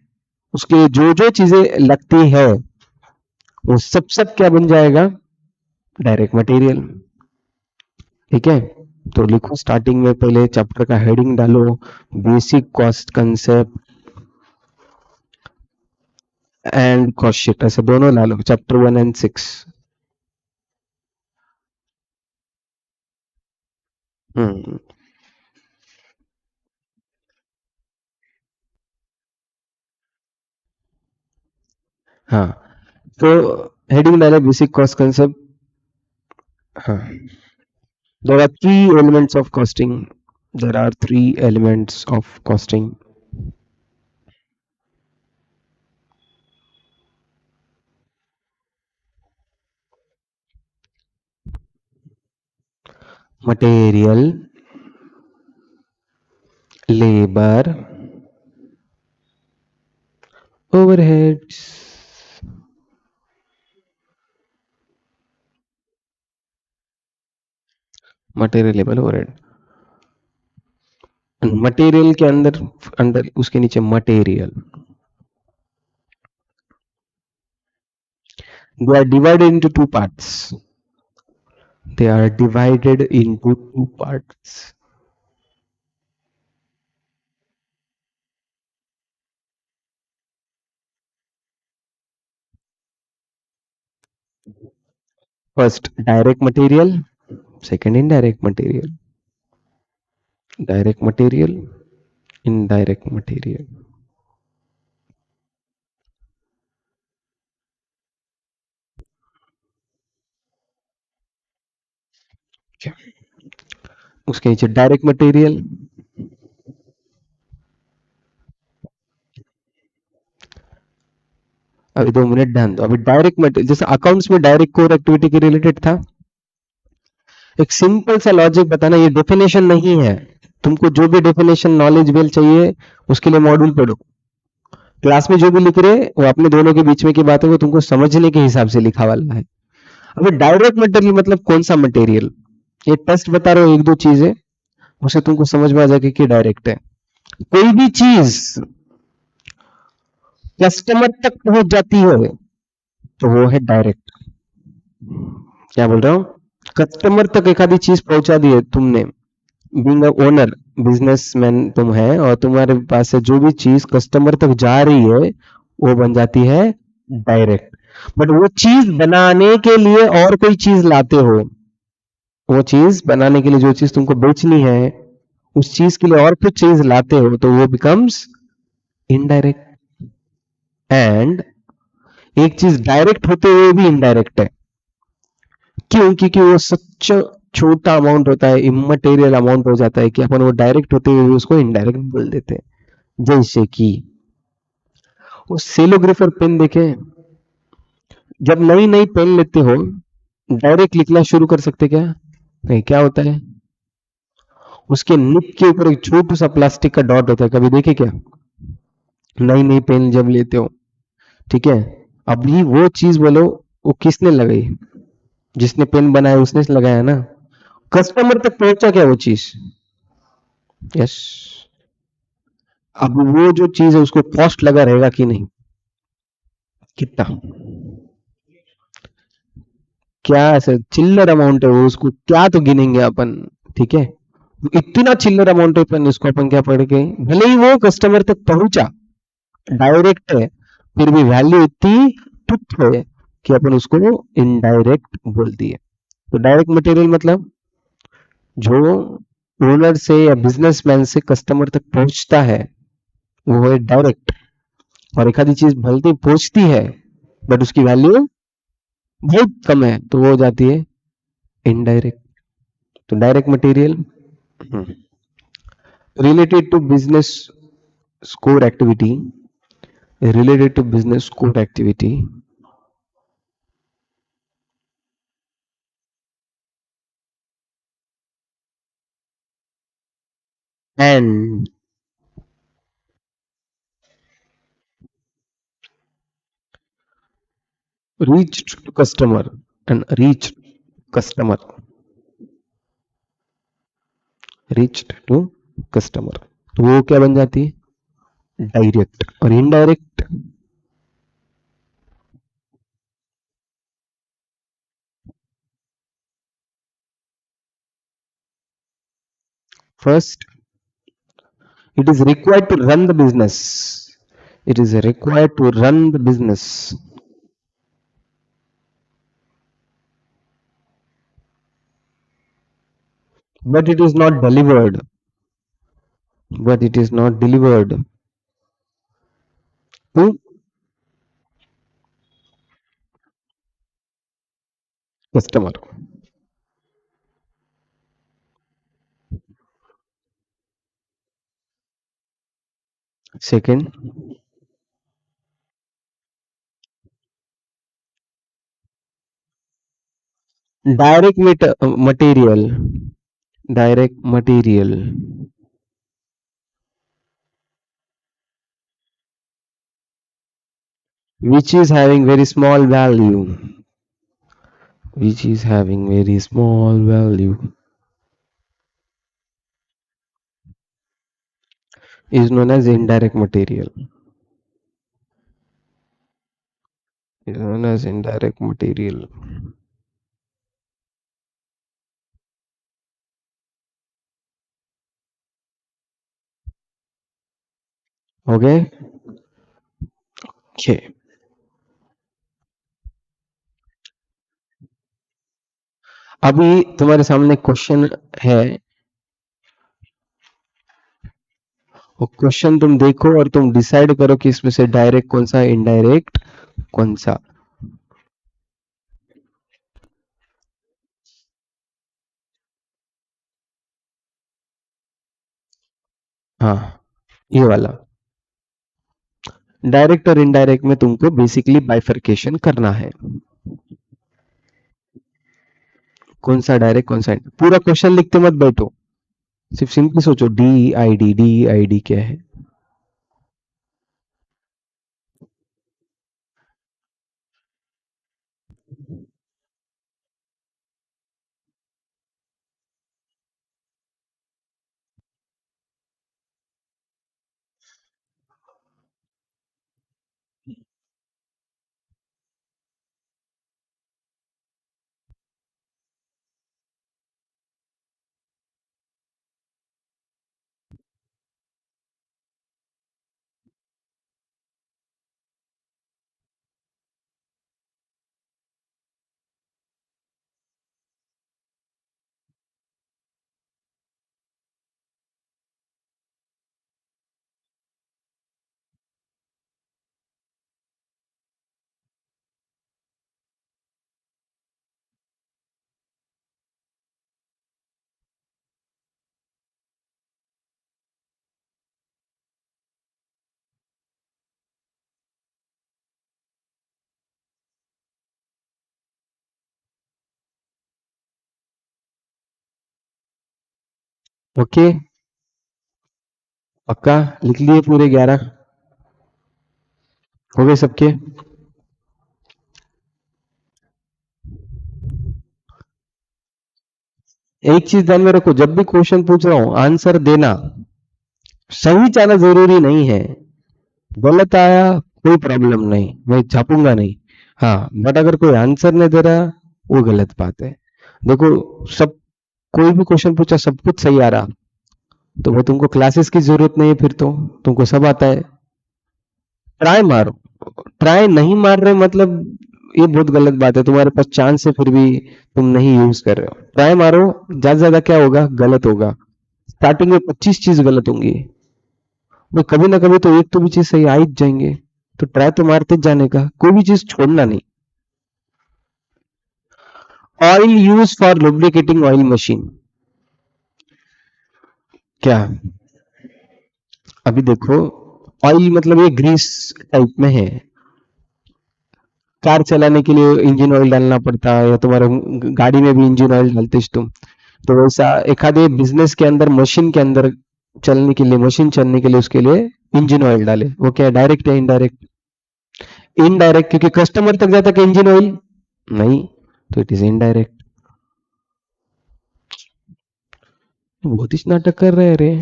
उसके जो जो चीजें लगती है वो सब सब क्या बन जाएगा? Direct material. ठीक है। तो लिखो स्टार्टिंग में पहले चैप्टर का हेडिंग डालो, basic cost concept and cost sheet, ऐसे दोनों डालो, चैप्टर 1 एंड 6। हम्म। हाँ, तो हेडिंग डाले बेसिक कॉस्ट कंसेप्ट। हाँ, there are three elements of costing. There are three elements of costing. Material, labor, overheads. Material, labor, overhead. Material के अंदर अंदर उसके नीचे material. They are divided into two parts. They are divided into two parts. First, direct material. Second, indirect material. Direct material, indirect material. क्या? उसके नीचे direct material. अभी 2 minute ध्यान दो. अभी डायरेक्ट मटेरियल जैसे अकाउंट्स में डायरेक्ट कोर एक्टिविटी के रिलेटेड था. एक सिंपल सा लॉजिक बताना, ये डेफिनेशन नहीं है. तुमको जो भी डेफिनेशन नॉलेज बेल चाहिए उसके लिए मॉड्यूल पढ़ो. क्लास में जो भी लिख रहे वो अपने दोनों के बीच में की बात है, वो तुमको समझने के हिसाब से लिखा वाला है. अभी डायरेक्ट मटेरियल मतलब कौन सा मटेरियल. ये टेस्ट बता रहे हो, एक दो चीजें उसे तुमको समझ में आ जाएगा कि डायरेक्ट है. कोई भी चीज कस्टमर तक पहुंच जाती है तो वो है डायरेक्ट. क्या बोल रहा हूँ. कस्टमर तक एक आधी चीज पहुंचा दी है तुमने. बीइंग अ ओनर, बिजनेसमैन तुम है और तुम्हारे पास से जो भी चीज कस्टमर तक जा रही है वो बन जाती है डायरेक्ट. बट वो चीज बनाने के लिए और कोई चीज लाते हो, वो चीज बनाने के लिए जो चीज तुमको बेचनी है उस चीज के लिए और कुछ चीज लाते हो तो वो बिकम्स इनडायरेक्ट. एंड एक चीज डायरेक्ट होते हुए भी इनडायरेक्ट है. क्यों? क्योंकि वो सच छोटा अमाउंट होता है, इमटेरियल अमाउंट हो जाता है कि अपन वो डायरेक्ट होते हुए भी उसको इनडायरेक्ट बोल देते हैं. जैसे कि वो सेलोग्राफर पेन देखे, जब नई नई पेन लेते हो डायरेक्ट लिखना शुरू कर सकते क्या? नहीं. क्या होता है, उसके निप के ऊपर एक छोटू सा प्लास्टिक का डॉट होता है. कभी देखे क्या? नई नई पेन जब लेते हो, ठीक है, अभी वो चीज बोलो वो किसने लगाई? जिसने पेन बनाया उसने लगाया ना. कस्टमर तक पहुंचा क्या वो चीज? यस. अब वो जो चीज है उसको कॉस्ट लगा रहेगा कि नहीं? कितना? क्या ऐसे चिल्लर अमाउंट है वो, उसको क्या तो गिनेंगे अपन. ठीक है, इतना चिल्लर अमाउंट है अपन, इसको अपन क्या पढ़ेंगे. भले ही वो कस्टमर तक पहुंचा, डायरेक्ट है, फिर भी वैल्यू इतनी तुच्छ है कि अपन उसको इनडायरेक्ट बोल दिए. तो डायरेक्ट मटेरियल मतलब जो ओनर से या बिजनेसमैन से कस्टमर तक पहुंचता है वो है डायरेक्ट. और एक आधी चीज भलती पहुंचती है बट उसकी वैल्यू बहुत कम है तो वो हो जाती है इनडायरेक्ट. तो direct material related to business core activity, related to business core activity, and reached to customer, and customer reached to customer. तो वो क्या बन जाती है? डायरेक्ट. और indirect, first it is required to run the business. It is required to run the business. But it is not delivered. But it is not delivered to customer. Second, direct material. Direct material which is having very small value. Which is having very small value. is known as indirect material. Is known as indirect material. Okay. Okay. अभी तुम्हारे सामने question है, वो question तुम देखो और तुम decide करो कि इसमें से डायरेक्ट कौन सा है, इनडायरेक्ट कौन सा। हाँ, ये वाला। डायरेक्ट और इनडायरेक्ट में तुमको बेसिकली बाइफरकेशन करना है, कौन सा डायरेक्ट कौन सा पूरा क्वेश्चन लिखते मत बैठो, सिर्फ सिंपली सोचो डी आई डी क्या है। ओके, पक्का लिख लिए पूरे 11 हो गए सबके। एक चीज ध्यान में रखो, जब भी क्वेश्चन पूछ रहा हूं आंसर देना, सही जाना जरूरी नहीं है, गलत आया कोई प्रॉब्लम नहीं, मैं छापूंगा नहीं। हाँ, बट अगर कोई आंसर नहीं दे रहा, वो गलत बात है। देखो, सब कोई भी क्वेश्चन पूछा सब कुछ सही आ रहा, तो वो तुमको क्लासेस की जरूरत नहीं है, फिर तो तुमको सब आता है। ट्राई मारो, ट्राई नहीं मार रहे मतलब ये बहुत गलत बात है, तुम्हारे पास चांस है फिर भी तुम नहीं यूज कर रहे हो। ट्राई मारो, ज्यादा से ज्यादा क्या होगा, गलत होगा। स्टार्टिंग में 25 चीज गलत होंगी, वो कभी ना कभी तो एक तो भी चीज सही आ ही जाएंगे। तो ट्राई तो मारते जाने का, कोई भी चीज छोड़ना नहीं। Oil use for lubricating oil machine, क्या? अभी देखो, ऑयल मतलब ये ग्रीस टाइप में है, कार चलाने के लिए इंजन ऑयल डालना पड़ता है, या तुम्हारे गाड़ी में भी इंजन ऑयल डालते हो तुम। तो वैसा एक आधे बिजनेस के अंदर, मशीन के अंदर चलने के लिए, मशीन चलने के लिए उसके लिए इंजन ऑयल डाले, वो क्या है, डायरेक्ट या इनडायरेक्ट? इनडायरेक्ट, क्योंकि कस्टमर तक जाता है इंजन ऑयल नहीं, तो इट इज इनडायरेक्ट। बहुत ही नाटक कर रहे हैं रे।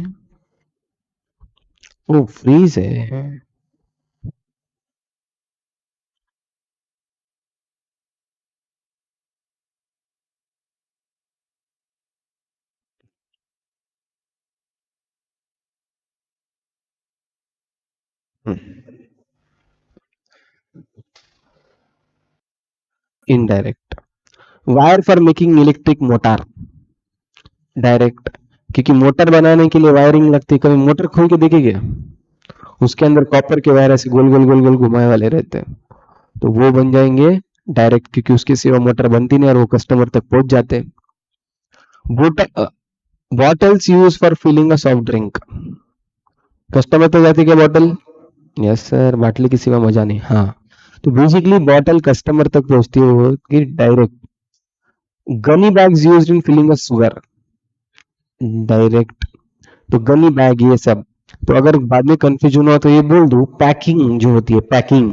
वो फ्रीज है। Indirect. Wire for making electric motor, direct, क्योंकि मोटर बनाने के लिए वायरिंग लगती है। कभी मोटर खोल के देखे क्या? उसके अंदर कॉपर के वायर ऐसे गोल गोल गोल गोल घुमाए वाले रहते हैं, तो वो बन जाएंगे डायरेक्ट, क्योंकि उसके सिवा मोटर बनती नहीं और वो कस्टमर तक पहुंच जाते हैं। Bottles use for filling a soft drink, customer तक जाती है क्या बॉटल? यस सर, बाटली के सिवा मजा नहीं। हाँ, तो बेसिकली बॉटल कस्टमर तक पहुंचती है वो कि direct. Gunny bags used in filling a sugar, direct. तो गनी बैग ये सब, तो अगर बाद में कंफ्यूजन हुआ तो ये बोल दूं, पैकिंग जो होती है, पैकिंग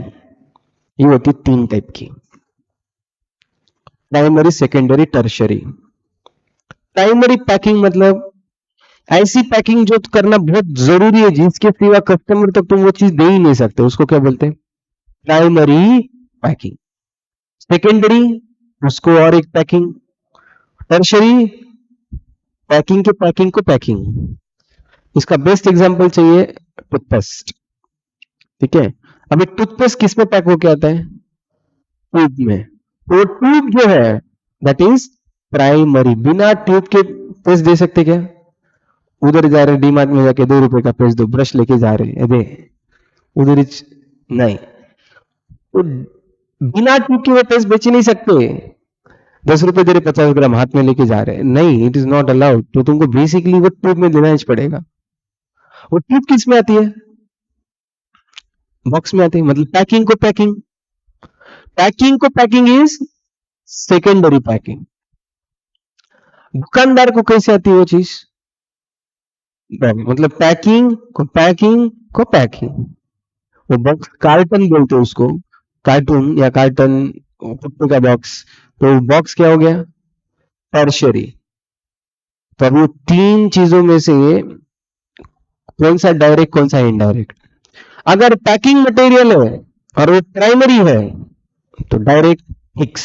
ये होती है 3 टाइप की, primary, secondary, tertiary. Primary packing मतलब ऐसी पैकिंग जो करना बहुत जरूरी है, जिसके सिवा कस्टमर तक तुम वो चीज दे ही नहीं सकते, उसको क्या बोलते हैं? Primary packing. सेकेंडरी, उसको और एक पैकिंग। टर्शरी, पैकिंग के पैकिंग को पैकिंग। इसका बेस्ट एग्जांपल चाहिए, टूथपेस्ट। ठीक है, अभी टूथपेस्ट किस में पैक होके आता है? ट्यूब में। तो ट्यूब जो है दैट इज प्राइमरी। बिना ट्यूब के पेस्ट दे सकते क्या? उधर जा रहे डीमार्ट में जाके 2 रुपए का पेस्ट दो, ब्रश लेके जा रहे अरे उधर नहीं, तो बिना ट्यूब के वो पेस्ट बेच ही नहीं सकते। 10 रुपए दे रहे, 50 ग्राम हाथ में लेके जा रहे, नहीं, इट इज नॉट अलाउड। तो तुमको बेसिकली वो ट्यूब में देना ही पड़ेगा। वो ट्यूब किस में आती है? बॉक्स में आती है, मतलब पैकिंग को पैकिंग। पैकिंग को पैकिंग इज सेकेंडरी पैकिंग। दुकानदार को कैसे आती है वो चीज? मतलब पैकिंग को पैकिंग। वो बॉक्स कार्टन बोलते हैं उसको, कार्टून या कार्टन, कुत्ते का बॉक्स। तो बॉक्स क्या हो गया? टर्शरी। तो अब वो तीन चीजों में से कौन सा डायरेक्ट, कौन सा इनडायरेक्ट? अगर पैकिंग मटेरियल है और वो प्राइमरी है तो डायरेक्ट फिक्स।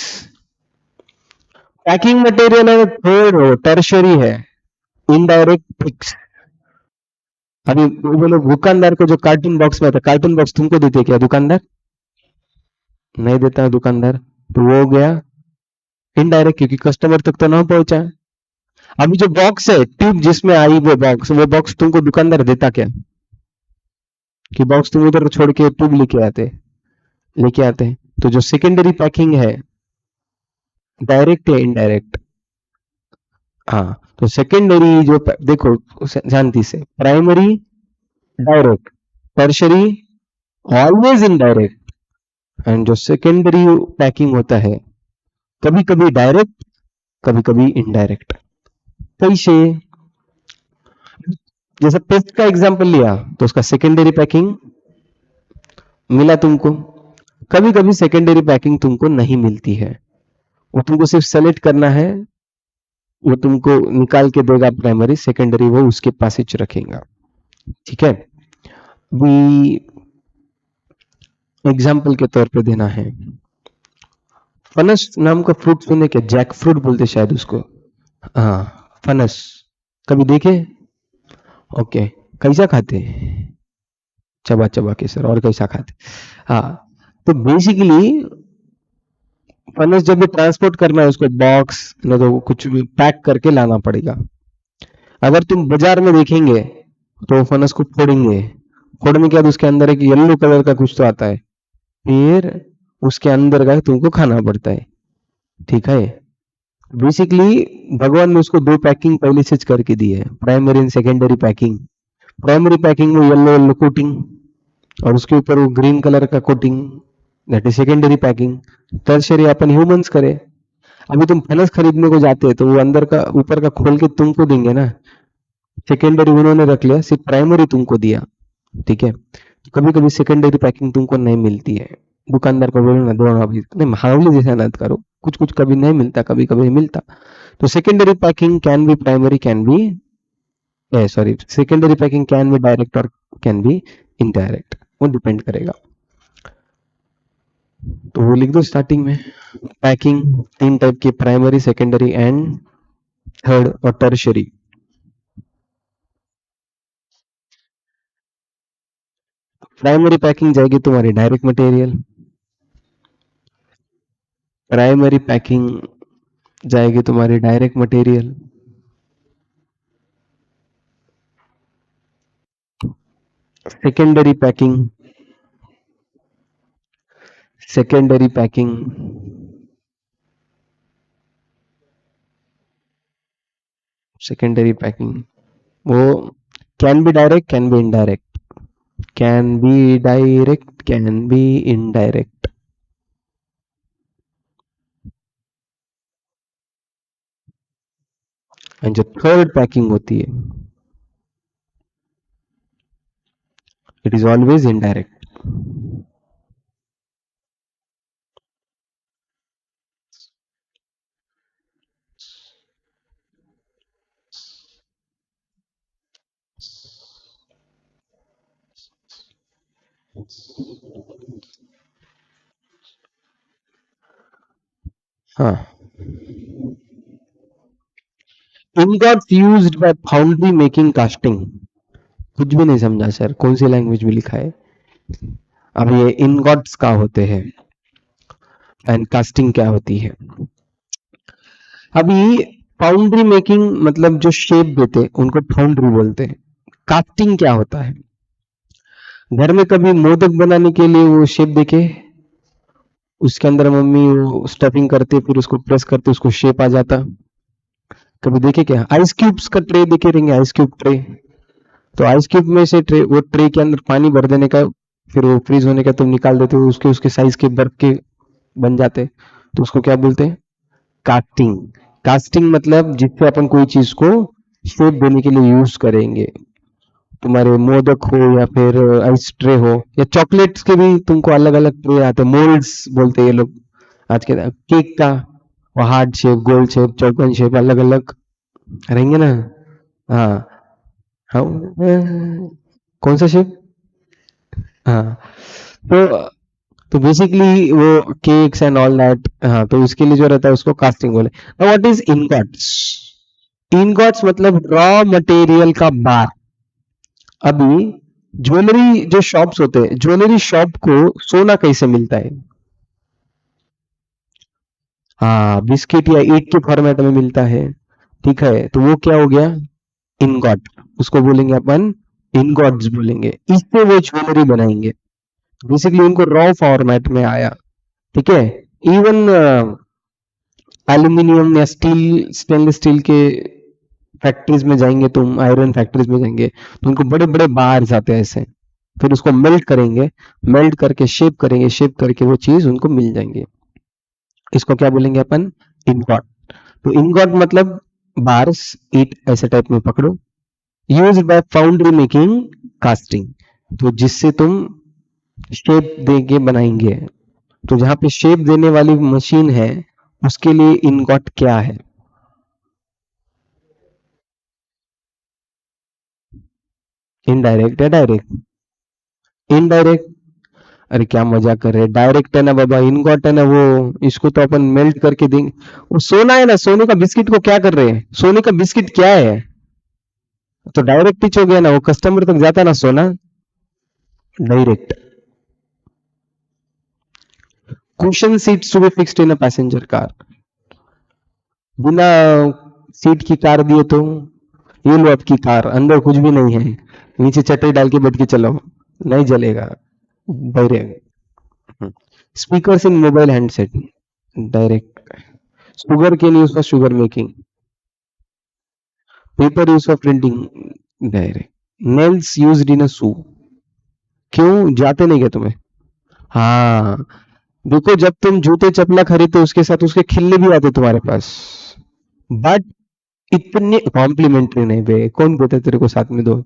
पैकिंग मटेरियल है, थर्ड हो टर्शरी है, इनडायरेक्ट फिक्स। अभी वो लोग दुकानदार को जो कार्टून बॉक्स में आता, कार्टून बॉक्स तुमको देते क्या दुकानदार? नहीं देता है दुकानदार, तो वो हो गया इनडायरेक्ट, क्योंकि कस्टमर तक तो ना पहुंचा। अभी जो बॉक्स है, ट्यूब जिसमें आई वो बॉक्स तुमको दुकानदार देता क्या? कि बॉक्स तुम उधर छोड़ के ट्यूब लेके आते हैं। तो जो सेकेंडरी पैकिंग है, डायरेक्ट या इनडायरेक्ट? हाँ, तो सेकेंडरी जो देखो जानती से, primary direct, tertiary always indirect, and जो सेकेंडरी पैकिंग होता है कभी कभी डायरेक्ट, कभी कभी इनडायरेक्ट। कैसे? जैसे पेस्ट का एग्जांपल लिया तो उसका सेकेंडरी पैकिंग मिला तुमको। कभी कभी सेकेंडरी पैकिंग तुमको नहीं मिलती है, वो तुमको सिर्फ सेलेक्ट करना है, वो तुमको निकाल के देगा प्राइमरी, सेकेंडरी वो उसके पास ही रखेगा। ठीक है, भी एग्जाम्पल के तौर पे देना है, फनस नाम का फ्रूट सुने क्या? जैक फ्रूट बोलते शायद उसको। हाँ, फनस कभी देखे? ओके, कैसा खाते? चबा चबा के सर, और कैसा खाते? हाँ, तो बेसिकली फनस जब भी ट्रांसपोर्ट करना है उसको बॉक्स ना तो कुछ भी पैक करके लाना पड़ेगा। अगर तुम बाजार में देखेंगे तो फनस को फोड़ेंगे, फोड़ने के बाद उसके अंदर एक येलो कलर का कुछ तो आता है, फिर उसके अंदर का तुमको खाना पड़ता है। ठीक है, बेसिकली भगवान ने उसको दो पैकिंग पहले से करके दी है, primary and secondary packing. Primary packing में येलो येलो कोटिंग, और उसके ऊपर वो ग्रीन कलर का coating, that is secondary packing. Tertiary upon humans करे। अभी तुम फनस खरीदने को जाते हैं तो वो अंदर का ऊपर का खोल के तुमको देंगे ना, सेकेंडरी उन्होंने रख लिया, सिर्फ प्राइमरी तुमको दिया। ठीक है, तो कभी कभी सेकेंडरी पैकिंग तुमको नहीं मिलती है, दुकानदार को बोलो ना दो अभी, नहीं हावले जैसा ना करो, कुछ कुछ कभी नहीं मिलता, कभी कभी मिलता। तो secondary packing can be primary, can be sorry, secondary packing can be direct और कैन बी इनडायरेक्ट, वो डिपेंड करेगा। तो वो लिख दो स्टार्टिंग में, पैकिंग तीन टाइप की, प्राइमरी, सेकेंडरी एंड थर्ड और टर्शरी। प्राइमरी पैकिंग जाएगी तुम्हारी डायरेक्ट मटेरियल, प्राइमरी पैकिंग जाएगी तुम्हारी direct material, secondary packing, secondary packing secondary packing वो can be direct, can be indirect, can be direct, can be indirect. And जो third packing होती है, it is always indirect. हाँ, ingots used by foundry making casting. कुछ भी नहीं समझा sir, कौन सी लैंग्वेज में लिखा है? अब ये ingots क्या होते हैं एंड कास्टिंग क्या होती है? अभी फाउंड्री मेकिंग मतलब जो शेप देते उनको फाउंड्री बोलते हैं। कास्टिंग क्या होता है? घर में कभी मोदक बनाने के लिए वो शेप देखे, उसके अंदर मम्मी वो स्टफिंग करते फिर उसको प्रेस करते उसको शेप आ जाता, कभी देखे क्या? आइस क्यूब्स का ट्रे देखे रहेंगे, आइस क्यूब ट्रे। तो आइस क्यूब में से ट्रे, वो ट्रे के अंदर पानी भर देने का, फिर वो फ्रीज होने का तुम निकाल देते हो, उसके उसके साइज के बर्फ के बन जाते, तो उसको क्या बोलते हैं? कास्टिंग। कास्टिंग मतलब जिससे अपन कोई चीज को शेप देने के लिए यूज करेंगे। तुम्हारे मोदक हो या फिर आइस ट्रे हो या चॉकलेट्स के भी तुमको अलग अलग ट्रे आते हैं, मोल्ड्स बोलते हैं ये लोग आज के। केक का वो हार्ट शेप, गोल शेप, चौकोन शेप अलग अलग रहेंगे ना। हाँ, हाँ, कौन सा शेप? हाँ, तो बेसिकली वो केक्स एंड ऑल दैट, हाँ, तो उसके लिए जो रहता है उसको कास्टिंग बोले। Now what is ingots? Ingots मतलब रॉ मटेरियल का बार। अभी ज्वेलरी जो शॉप्स होते हैं, ज्वेलरी शॉप को सोना कैसे मिलता है? हाँ, बिस्किट या ईट के फॉर्मेट में मिलता है। ठीक है, तो वो क्या हो गया? इनगॉट। उसको बोलेंगे अपन, इनगॉट्स बोलेंगे। इससे वो ज्वेलरी बनाएंगे। बेसिकली उनको रॉ फॉर्मेट में आया। ठीक है। इवन एल्यूमिनियम या स्टील, स्टेनलेस स्टील के फैक्ट्रीज में जाएंगे तुम, आयरन फैक्ट्रीज में जाएंगे तो उनको बड़े बड़े बार्स आते हैं ऐसे, फिर उसको मेल्ट करेंगे, मेल्ट करके शेप करेंगे, शेप करके वो चीज उनको मिल जाएंगे। इसको क्या बोलेंगे अपन? इनगॉट। तो इनगॉट मतलब बार्स, ईट ऐसे टाइप में पकड़ो। Use by foundry making casting, तो जिससे तुम शेप देके बनाएंगे। तो जहां पे शेप देने वाली मशीन है उसके लिए इनगॉट क्या है? इनडायरेक्ट या डायरेक्ट? इनडायरेक्ट। अरे क्या मजाक कर रहे हैं, डायरेक्ट है ना बाबा, इनगॉट है ना वो, इसको तो अपन मेल्ट करके देंगे। वो सोना है ना, सोने का बिस्किट को क्या कर रहे हैं? सोने का बिस्किट क्या है? तो डायरेक्ट पिच हो गया ना, वो कस्टमर तक जाता ना सोना, direct. Cushion seats to be fixed in a passenger car. बिना सीट की कार दिए तो ये लो आपकी कार, अंदर कुछ भी नहीं है, नीचे चटाई डाल के बैठ के चलो, नहीं जलेगा, direct. Speakers in mobile handset, direct. Sugar cane use for sugar making, paper use for printing, direct. Nails used in a shoe, क्यों जाते नहीं क्या तुम्हें? हाँ, देखो जब तुम जूते चपला खरीदते उसके साथ उसके खिल्ले भी आते तुम्हारे पास, बट इतने कॉम्प्लीमेंट्री नहीं बे, कौन देता तेरे को साथ में दो?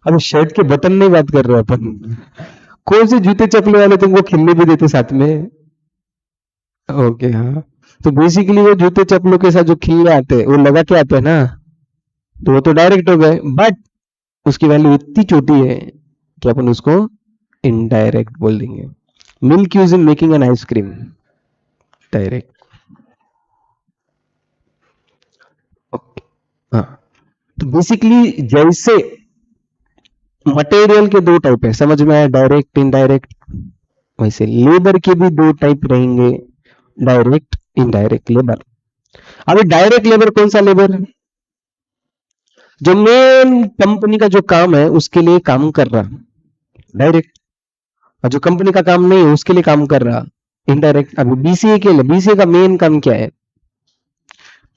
अब शर्ट के बटन नहीं बात कर रहे अपन, कौन से जूते चपले वाले तुमको खिल्ली भी देते साथ में? ओके, हाँ। तो बेसिकली वो जूते चप्पलों के साथ जो खिल्ले आते हैं वो लगा के आते हैं ना, तो वो तो डायरेक्ट हो गए, बट उसकी वैल्यू इतनी छोटी है कि अपन उसको इनडायरेक्ट बोल देंगे। Milk use in making an ice cream, direct. Okay, हाँ। तो बेसिकली जैसे मटेरियल के दो टाइप है, समझ में आया, डायरेक्ट इनडायरेक्ट, वैसे लेबर के भी दो टाइप रहेंगे, डायरेक्ट इनडायरेक्ट लेबर। अभी डायरेक्ट लेबर कौन सा लेबर? जो मेन कंपनी का जो काम है उसके लिए काम कर रहा, डायरेक्ट। और जो कंपनी का काम नहीं है उसके लिए काम कर रहा, इनडायरेक्ट। अभी बीसीए के लिए, बीसीए का मेन काम क्या है?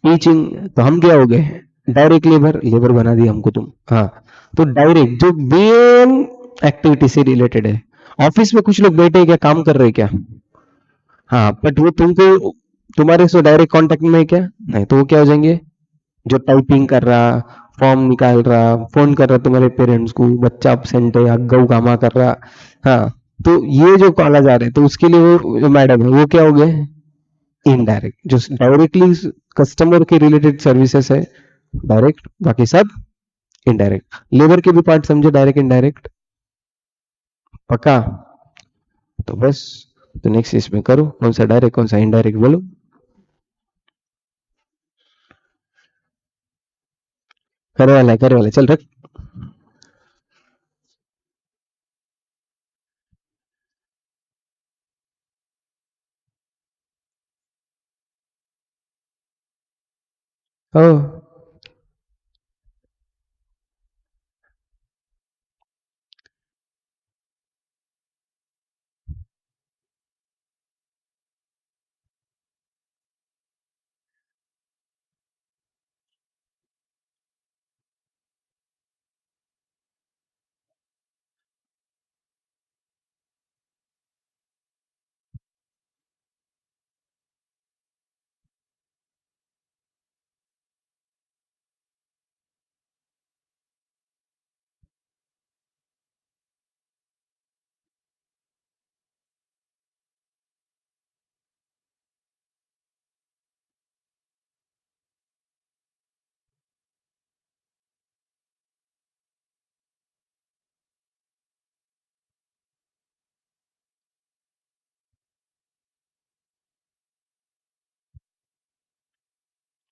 टीचिंग। तो हम क्या हो गए? डायरेक्ट लेबर, लेबर बना दिया हमको तुम, हाँ। तो डायरेक्ट जो मेन एक्टिविटी से रिलेटेड है, ऑफिस में कुछ लोग बैठे हैं क्या, काम कर रहे हैं क्या? हाँ, बट वो तुमको, तुम्हारे से डायरेक्ट कांटेक्ट में है क्या? नहीं, तो वो क्या हो जाएंगे? जो टाइपिंग कर रहा, फॉर्म निकाल रहा, फोन कर रहा तुम्हारे पेरेंट्स को, बच्चा अपसेंट है, गऊ कामा कर रहा, हाँ, तो ये जो कॉल जा रहे हैं तो उसके लिए वो जो मैडम है वो क्या हो गए? इनडायरेक्ट। जो डायरेक्टली कस्टमर के रिलेटेड सर्विसेज है डायरेक्ट, बाकी सब इनडायरेक्ट। लेबर के भी पार्ट समझे, डायरेक्ट इनडायरेक्ट। पक्का? तो बस, तो नेक्स्ट इसमें करो, कौन सा डायरेक्ट कौन सा इनडायरेक्ट बोलो। करे वाला चल रख। हो,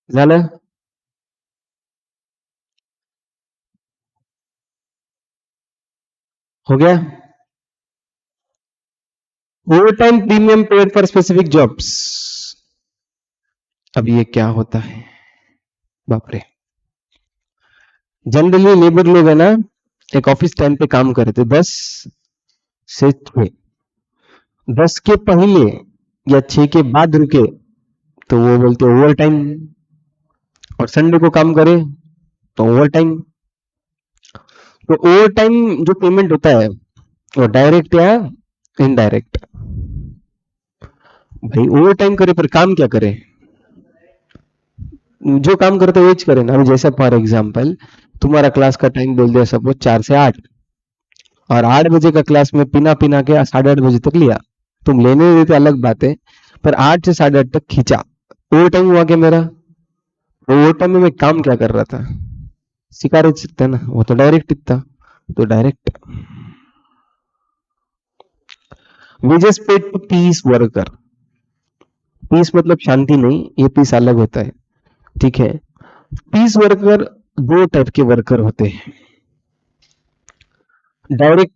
झालं? हो गया? Over time premium paid for specific jobs. अब ये क्या होता है? बाप रे। जनरली लेबर लोग है ना, एक ऑफिस टाइम पे काम करते 10 से 6, 10 के पहले या 6 के बाद रुके तो वो बोलते ओवर टाइम, और संडे को काम करे तो ओवर टाइम। तो ओवर टाइम जो पेमेंट होता है वो डायरेक्ट या इनडायरेक्ट? भाई ओवर टाइम करे पर काम क्या करे? जो काम करते वही करे ना। अभी जैसे फॉर एग्जांपल तुम्हारा क्लास का टाइम बोल दिया सपोज 4 से 8, और 8 बजे का क्लास में पिना पिना के 8:30 बजे तक लिया, तुम लेने नहीं देते अलग बात है, पर 8 से 8:30 तक खींचा, ओवर टाइम हुआ क्या मेरा? तो ओवर टाइम में मैं काम क्या कर रहा था? सिखा रहे सकते ना, वो तो डायरेक्ट था। तो direct. Wages paid to piece worker. Piece मतलब शांति नहीं, ये पीस अलग होता है। ठीक है? पीस वर्कर दो टाइप के वर्कर होते हैं, डायरेक्ट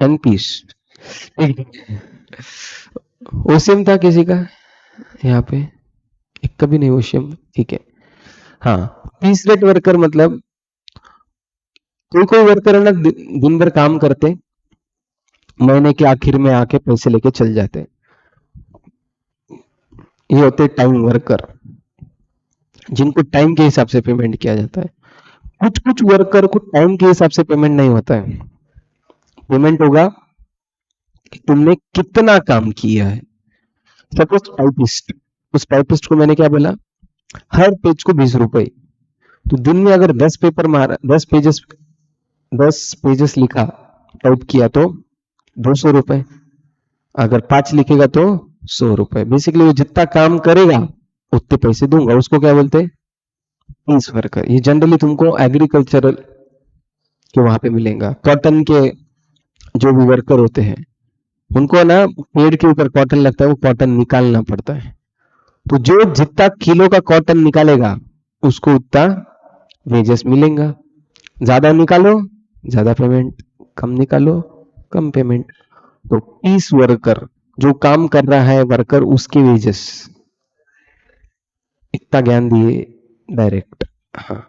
एंड पीस। ओसीएम था किसी का यहाँ पे? एक कभी नहीं ओसीएम। ठीक है। हाँ, पीस रेट वर्कर मतलब कोई कोई वर्कर है ना, दिन भर काम करते, महीने के आखिर में आके पैसे लेके चल जाते, ये होते टाइम वर्कर, जिनको टाइम के हिसाब से पेमेंट किया जाता है। कुछ कुछ वर्कर को टाइम के हिसाब से पेमेंट नहीं होता है, पेमेंट होगा कि तुमने कितना काम किया है। सपोज टाइपिस्ट, उस टाइपिस्ट को मैंने क्या बोला, हर पेज को 20 रुपए, तो दिन में अगर 10 पेपर मारा, 10 पेजेस, 10 पेजेस लिखा, टाइप किया तो 200 रुपए, अगर 5 लिखेगा तो 100 रुपए। बेसिकली वो जितना काम करेगा उतने पैसे दूंगा, उसको क्या बोलते हैं? Piece worker. ये जनरली तुमको एग्रीकल्चरल के वहां पे मिलेगा। कॉटन के जो भी वर्कर होते हैं उनको ना पेड़ के ऊपर कॉटन लगता है, वो कॉटन निकालना पड़ता है, तो जो जितना किलो का कॉटन निकालेगा उसको उतना वेजेस मिलेगा। ज्यादा निकालो ज्यादा पेमेंट, कम निकालो कम पेमेंट। तो पीस वर्कर, जो काम कर रहा है वर्कर, उसके वेजेस, इतना ज्ञान दिए डायरेक्ट। हाँ,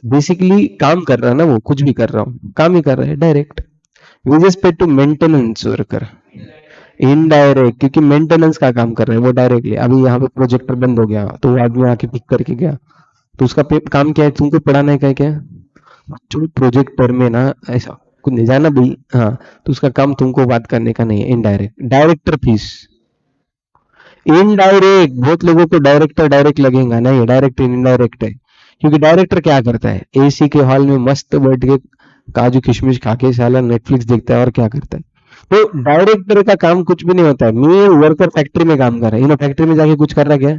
बेसिकली काम कर रहा है ना, वो कुछ भी कर रहा हूँ, काम ही कर रहा है डायरेक्ट। वेजेस पे टू मेंटेनेंस वर्कर, इनडायरेक्ट, क्योंकि मेंटेनेंस का काम कर रहे हैं वो डायरेक्टली। अभी यहाँ पे प्रोजेक्टर बंद हो गया तो वो आदमी आके पिक करके गया, तो उसका काम क्या है? तुमको पढ़ाना है क्या? जो प्रोजेक्टर में ना ऐसा कुछ नहीं जाना भाई, हाँ, तो उसका काम तुमको बात करने का नहीं है। Indirect, director fees. इनडायरेक्ट, बहुत लोगों को डायरेक्टर डायरेक्ट लगेगा, नहीं, डायरेक्ट इनडायरेक्ट है। क्योंकि डायरेक्टर क्या करता है? एसी के हॉल में मस्त बैठ के काजू किशमिश खा के साला नेटफ्लिक्स देखता है, और क्या करता है? तो डायरेक्टर का काम कुछ भी नहीं होता है। मैं वर्कर फैक्ट्री में काम कर रहा है, इन फैक्ट्री में जाके कुछ कर रहा क्या?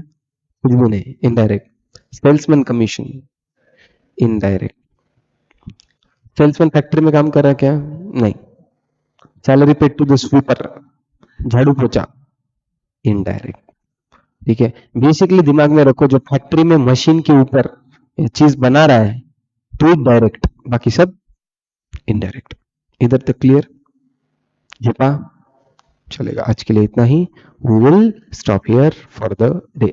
कुछ भी नहीं, indirect. Salesman commission, indirect. Salesman factory में काम कर रहा है क्या? नहीं। Salary paid to the sweeper, झाड़ू पोछा, इनडायरेक्ट। ठीक है, बेसिकली दिमाग में रखो, जो फैक्ट्री में मशीन के ऊपर ये चीज बना रहा है तो डायरेक्ट, बाकी सब इनडायरेक्ट। इधर तक क्लियर? जेपा चलेगा। आज के लिए इतना ही। We will stop here for the day.